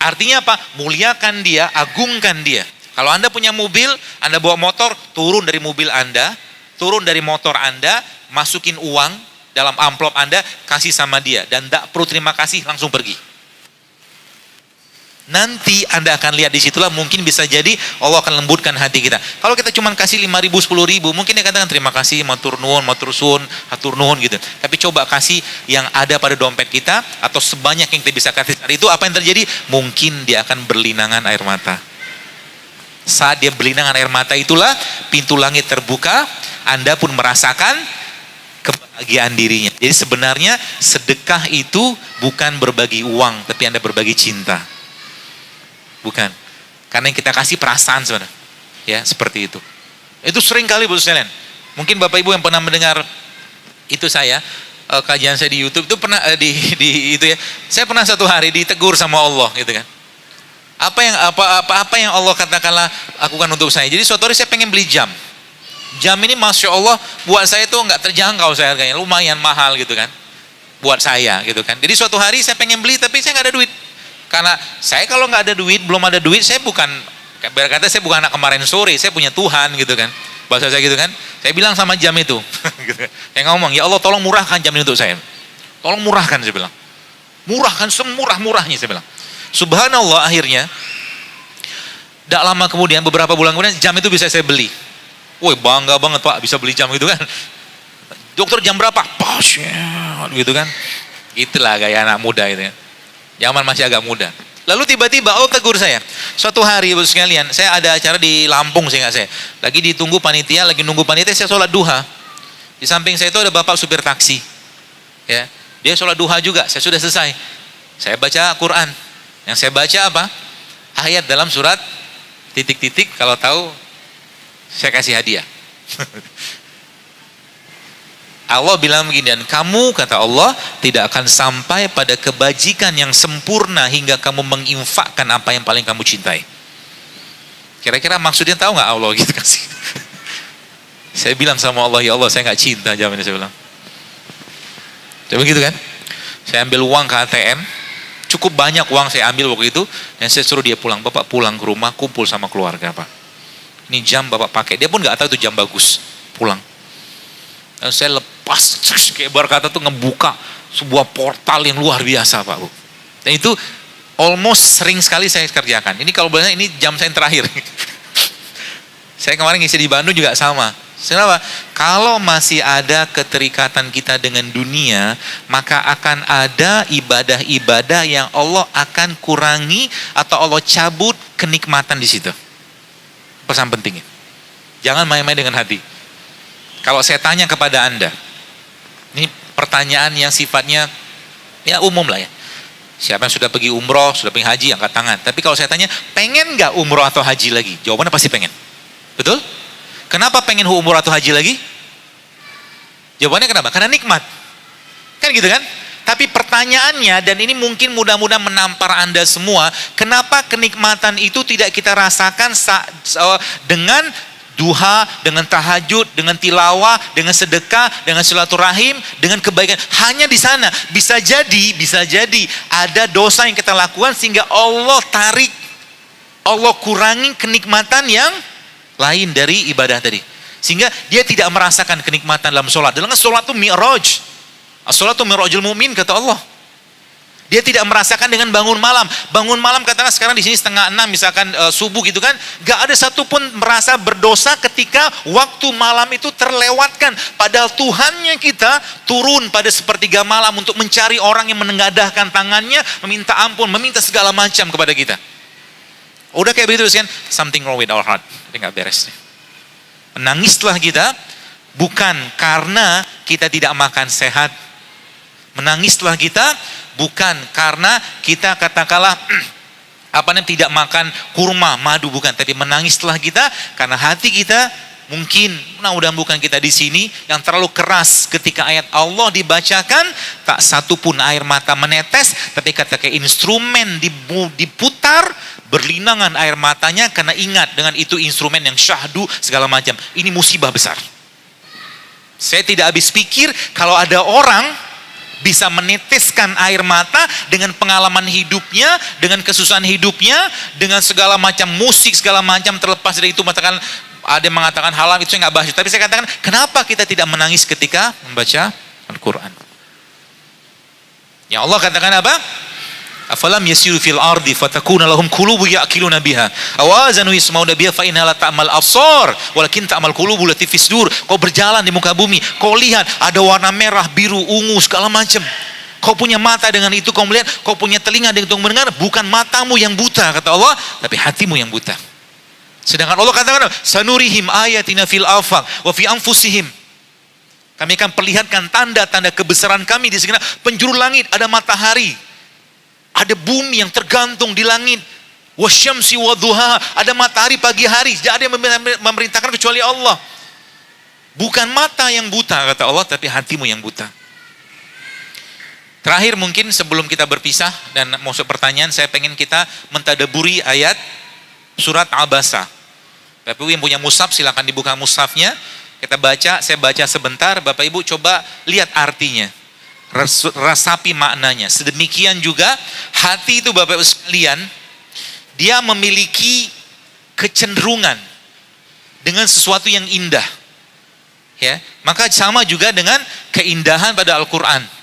Artinya apa? Muliakan dia, agungkan dia. Kalau Anda punya mobil, Anda bawa motor, turun dari mobil Anda, turun dari motor Anda, masukin uang dalam amplop Anda, kasih sama dia. Dan tidak perlu terima kasih, langsung pergi. Nanti Anda akan lihat disitulah mungkin bisa jadi Allah akan lembutkan hati kita. Kalau kita cuma kasih 5.000, 10.000, mungkin dia katakan terima kasih, matur nuwun, matur suwun, hatur nuwun gitu. Tapi coba kasih yang ada pada dompet kita atau sebanyak yang kita bisa kasih. Itu apa yang terjadi? Mungkin dia akan berlinangan air mata. Saat dia berlinangan air mata itulah pintu langit terbuka, Anda pun merasakan kebahagiaan dirinya. Jadi sebenarnya sedekah itu bukan berbagi uang, tapi Anda berbagi cinta. Bukan. Karena yang kita kasih perasaan sebenarnya. Ya, seperti itu. Itu sering kali Bapak sekalian. Mungkin Bapak Ibu yang pernah mendengar itu saya kajian saya di YouTube itu pernah itu ya. Saya pernah satu hari ditegur sama Allah gitu kan. Apa yang Allah katakanlah lakukan untuk saya. Jadi suatu hari saya pengen beli jam. Jam ini Masya Allah buat saya itu nggak terjangkau saya harganya, lumayan mahal gitu kan. Buat saya gitu kan. Jadi suatu hari saya pengen beli tapi saya nggak ada duit. Karena saya kalau nggak ada duit, belum ada duit, saya bukan, berkata saya bukan anak kemarin sore, saya punya Tuhan gitu kan. Bahasa saya gitu kan. Saya bilang sama jam itu. Saya ngomong, ya Allah tolong murahkan jam ini untuk saya. Tolong murahkan, saya bilang. Murahkan semurah-murahnya, saya bilang. Subhanallah akhirnya, tidak lama kemudian, beberapa bulan kemudian, jam itu bisa saya beli. Woi bangga banget Pak, bisa beli jam gitu kan. Dokter jam berapa? Pas gitu kan. Itulah gaya anak muda itu ya. Zaman masih agak muda. Lalu tiba-tiba Allah tegur saya. Suatu hari Bapak sekalian, saya ada acara di Lampung seingat saya. Lagi ditunggu panitia, lagi nunggu panitia, saya sholat duha. Di samping saya itu ada bapak supir taksi. Ya, dia sholat duha juga. Saya sudah selesai. Saya baca Quran. Yang saya baca apa? Ayat dalam surat titik-titik. Kalau tahu, saya kasih hadiah. Allah bilang begini, dan kamu kata Allah tidak akan sampai pada kebajikan yang sempurna hingga kamu menginfakkan apa yang paling kamu cintai. Kira-kira maksudnya tahu nggak Allah gitu kasih? Saya bilang sama Allah, ya Allah saya nggak cinta jawabannya, saya bilang. Coba gitu kan? Saya ambil uang ke ATM, cukup banyak uang saya ambil waktu itu, dan saya suruh dia pulang. Bapak pulang ke rumah, kumpul sama keluarga Pak. Ini jam Bapak pakai, dia pun nggak tahu itu jam bagus. Pulang. Dan saya lepas, kayak berkata tuh ngebuka sebuah portal yang luar biasa Pak Bu. Dan itu almost sering sekali saya kerjakan. Ini kalau boleh ini jam saya yang terakhir. Saya kemarin ngisi di Bandung juga sama. Kenapa? Kalau masih ada keterikatan kita dengan dunia, maka akan ada ibadah-ibadah yang Allah akan kurangi atau Allah cabut kenikmatan di situ. Pesan pentingnya. Jangan main-main dengan hati. Kalau saya tanya kepada Anda, ini pertanyaan yang sifatnya ya umum lah ya. Siapa yang sudah pergi umroh, sudah pergi haji, angkat tangan. Tapi kalau saya tanya, pengen nggak umroh atau haji lagi? Jawabannya pasti pengen. Betul? Kenapa pengen umroh atau haji lagi? Jawabannya kenapa? Karena nikmat. Kan gitu kan? Tapi pertanyaannya, dan ini mungkin mudah-mudahan menampar Anda semua, kenapa kenikmatan itu tidak kita rasakan dengan duha, dengan tahajud, dengan tilawah, dengan sedekah, dengan silaturahim, dengan kebaikan. Hanya di sana bisa jadi ada dosa yang kita lakukan sehingga Allah tarik, Allah kurangi kenikmatan yang lain dari ibadah tadi. Sehingga dia tidak merasakan kenikmatan dalam sholat. Dalam sholat itu mi'raj. Sholat itu mi'rajul mu'min kata Allah. Dia tidak merasakan dengan bangun malam. Bangun malam katakan sekarang di sini 5:30 misalkan subuh gitu kan. Gak ada satupun merasa berdosa ketika waktu malam itu terlewatkan. Padahal Tuhannya kita turun pada sepertiga malam untuk mencari orang yang menengadahkan tangannya, meminta ampun, meminta segala macam kepada kita. Udah kayak begitu kan? Something wrong with our heart. Tapi gak beres nih. Menangislah kita bukan karena kita tidak makan sehat. Menangislah kita bukan karena kita katakanlah tidak makan kurma, madu, bukan, tapi menangislah kita karena hati kita mungkin, mudah-mudahan bukan kita di sini yang terlalu keras ketika ayat Allah dibacakan, tak satu pun air mata menetes, tapi kata instrumen diputar, berlinangan air matanya karena ingat dengan itu instrumen yang syahdu segala macam. Ini musibah besar. Saya tidak habis pikir kalau ada orang bisa meneteskan air mata dengan pengalaman hidupnya, dengan kesusahan hidupnya, dengan segala macam musik, segala macam terlepas dari itu. Mengatakan, ada yang mengatakan haram, itu saya nggak bahas. Tapi saya katakan, kenapa kita tidak menangis ketika membaca Al-Quran? Yang Allah katakan apa? Afalam yasiru fil ardi fatakuna lahum qulubu ya'qiluna biha aw azanu yasmauna biha fa inna la ta'mal absar walakin ta'mal qulubu lati fis sudur. Kau berjalan di muka bumi, kau lihat ada warna merah, biru, ungu, segala macam. Kau punya mata, dengan itu kau melihat. Kau punya telinga, dengan itu kau mendengar. Bukan matamu yang buta kata Allah, tapi hatimu yang buta. Sedangkan Allah katakan, sanurihim ayatina fil afaq wa fi anfusihim. Kami akan perlihatkan tanda-tanda kebesaran kami di sekitar penjuru langit. Ada matahari, ada bumi yang tergantung di langit. Wasyamsi wadhuha, ada matahari pagi hari. Tidak ada yang memerintahkan kecuali Allah. Bukan mata yang buta kata Allah, tapi hatimu yang buta. Terakhir mungkin sebelum kita berpisah dan masuk pertanyaan, saya pengen kita mentadaburi ayat surat Abasa. Bapak Ibu yang punya mushaf silakan dibuka mushafnya. Kita baca, saya baca sebentar. Bapak Ibu coba lihat artinya, rasapi maknanya. Sedemikian juga hati itu Bapak Ibu sekalian, dia memiliki kecenderungan dengan sesuatu yang indah. Ya, maka sama juga dengan keindahan pada Al-Quran.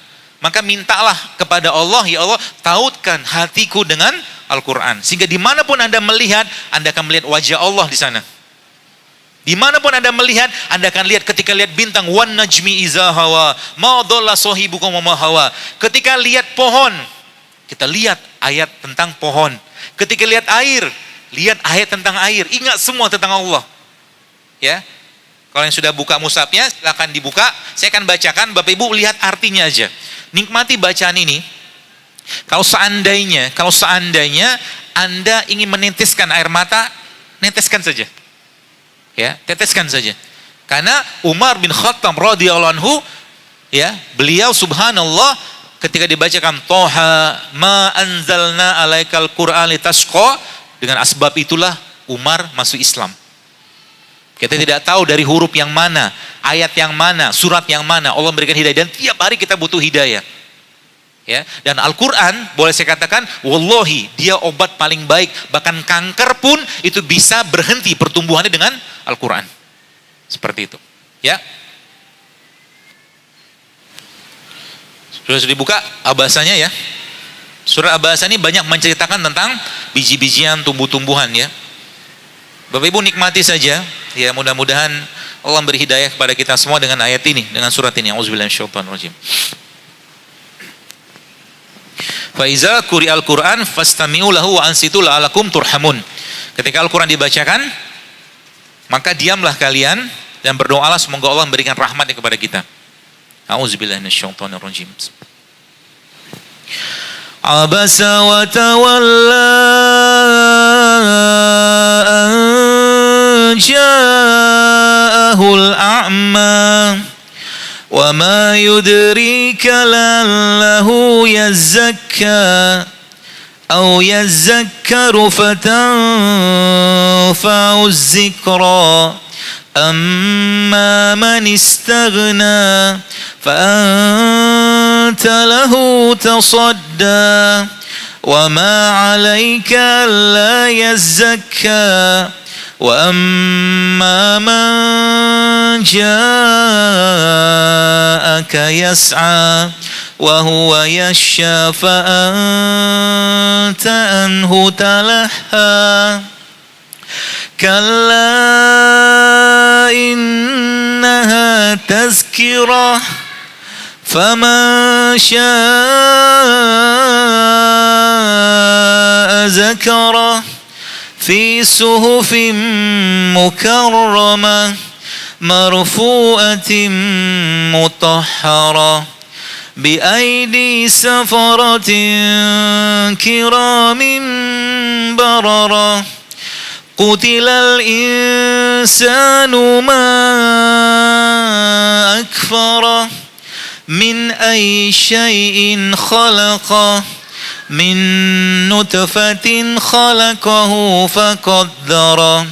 Maka mintalah kepada Allah, ya Allah, tautkan hatiku dengan Al-Quran. Sehingga dimanapun Anda melihat, Anda akan melihat wajah Allah di sana. Dimanapun Anda melihat, Anda akan lihat ketika lihat bintang, wan najmi iza hawa, ma dhalla sahibukum wa ma hawa. Ketika lihat pohon, kita lihat ayat tentang pohon. Ketika lihat air, lihat ayat tentang air. Ingat semua tentang Allah. Ya. Kalau yang sudah buka mushafnya, silakan dibuka. Saya akan bacakan, Bapak Ibu lihat artinya aja. Nikmati bacaan ini. Kalau seandainya Anda ingin meneteskan air mata, neteskan saja. Ya, teteskan saja. Karena Umar bin Khattab radhiyallahu anhu, ya, beliau subhanallah ketika dibacakan Toha ma anzalna alaikal Qur'an litasqa, dengan asbab itulah Umar masuk Islam. Kita tidak tahu dari huruf yang mana, ayat yang mana, surat yang mana Allah memberikan hidayah, dan tiap hari kita butuh hidayah. Ya, dan Al-Quran boleh saya katakan, wallahi dia obat paling baik. Bahkan kanker pun itu bisa berhenti pertumbuhannya dengan Al-Quran. Seperti itu. Ya. Sudah dibuka Abasanya ya. Surah Abasa ini banyak menceritakan tentang biji-bijian, tumbuh-tumbuhan ya. Bapak Ibu nikmati saja. Ya, mudah-mudahan Allah beri hidayah kepada kita semua dengan ayat ini, dengan surat ini. Auzubillahi minasyaitonir rajim. Fa iza quri'al Qur'an fastami'u lahu wa ansitu la'alakum turhamun. Ketika Al-Qur'an dibacakan, maka diamlah kalian dan berdoalah semoga Allah memberikan rahmatnya kepada kita. Auzubillahi minasyaitonir rajim. Abasa wa tawalla an ja'ahul a'ma wa ma yudrika lallahu yazzakka aw yazzakkaru fatanfa'u dzikra amma man istaghna fa anta lahu tasadda wa ma 'alaika alla yazzakka wa amma man ja'aka yas'a wa huwa yashfa fa anta anhu talahha kalla innaha tazkirah faman syaa'a zakarah fi suhufin mukarramah marfu'atin mutahharah bi aidi safaratin kiramin bararah qutilal insanu ma akfarah min ayyi syai'in khalaqah min nutfatin khalaqahu faqaddara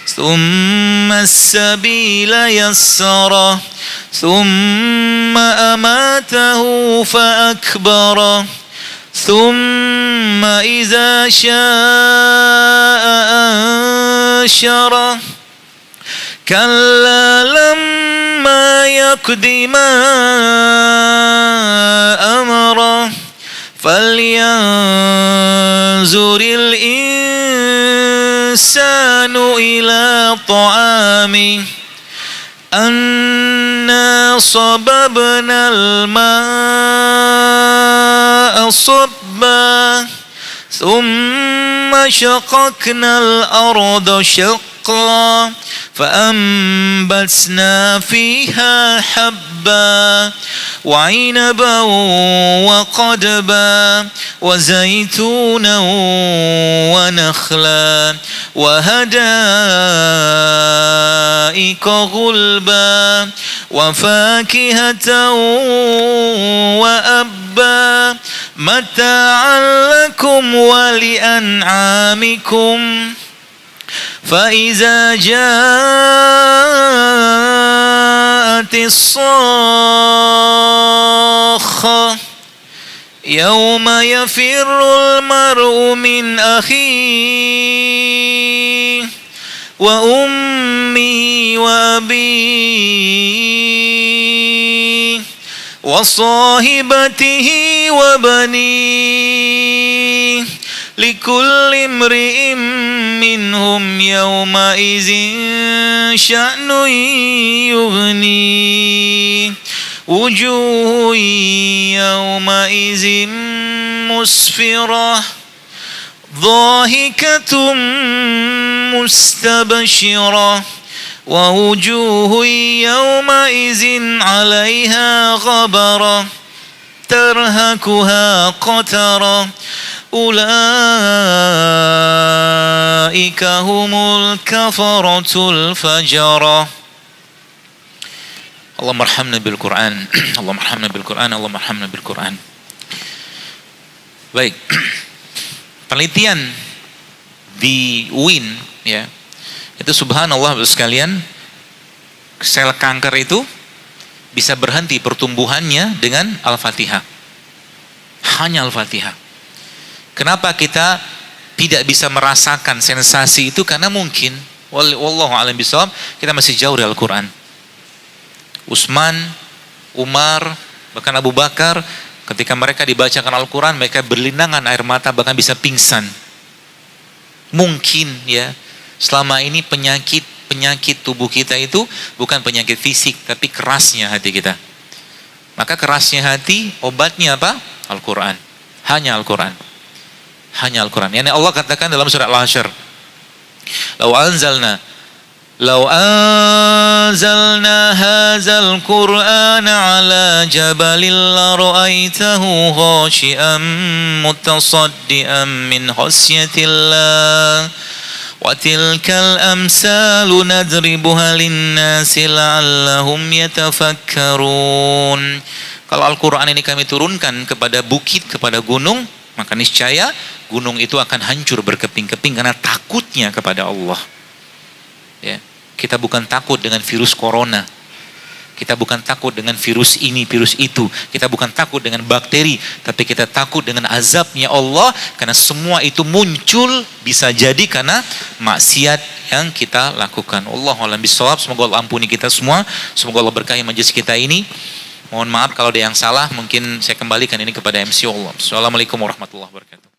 thumma as-sabila yassara thumma amatahu fa akbara thumma idza syaa'a anshara kalla lamma yaqdi ma amara فلينظر الإنسان إلى طعامه أنا صببنا الماء صبا ثم شققنا الأرض شقا فأنبتنا فيها حبا وعنبا وقدبا وزيتونا ونخلا وحدائق غلبا وفاكهة وأبا متاعا لكم ولأنعامكم فإذا جاءت الصاخة يوم يفر المرء من أخيه وأمه وأبيه وصاحبته وبنيه لكل امرئ منهم يومئذ شأن يغنيه وجوه يومئذ مسفرة ضاحكة مستبشرة ووجوه يومئذ عليها غبرة ترهقها قترة أولئك هم الكفرة الفجرة. اللهم ارحمنا بالقرآن اللهم ارحمنا بالقرآن اللهم ارحمنا بالقرآن. Baik, penelitian di UIN ya, itu subhanallah sekalian, sel kanker itu bisa berhenti pertumbuhannya dengan Al-Fatihah, hanya Al-Fatihah. Kenapa kita tidak bisa merasakan sensasi itu? Karena mungkin wallahu a'lam bishawab, kita masih jauh dari Al-Quran. Utsman, Umar, bahkan Abu Bakar, ketika mereka dibacakan Al-Quran, mereka berlinangan air mata, bahkan bisa pingsan. Mungkin ya, selama ini penyakit tubuh kita itu bukan penyakit fisik, tapi kerasnya hati kita. Maka kerasnya hati, obatnya apa? Al-Quran. Hanya Al-Quran. Hanya Al-Quran. Yani Allah katakan dalam surat Al-Hasyr, Lau anzalna hadzal Qur'ana ala jabalin la ra'aitahu khashi'an mutasaddian min khasyatillah wa tilkal amsalu nadribuha linnasi la'allahum yatafakkarun. Kalau Al-Quran ini kami turunkan kepada bukit, kepada gunung, maka niscaya gunung itu akan hancur berkeping-keping karena takutnya kepada Allah. Ya, kita bukan takut dengan virus corona, kita bukan takut dengan virus ini, virus itu, kita bukan takut dengan bakteri, tapi kita takut dengan azabnya Allah, karena semua itu muncul bisa jadi karena maksiat yang kita lakukan. Allahu a'lam bishawab. Semoga Allah ampuni kita semua, semoga Allah berkahi majelis kita ini. Mohon maaf kalau ada yang salah, mungkin saya kembalikan ini kepada MC Allah. Assalamualaikum warahmatullahi wabarakatuh.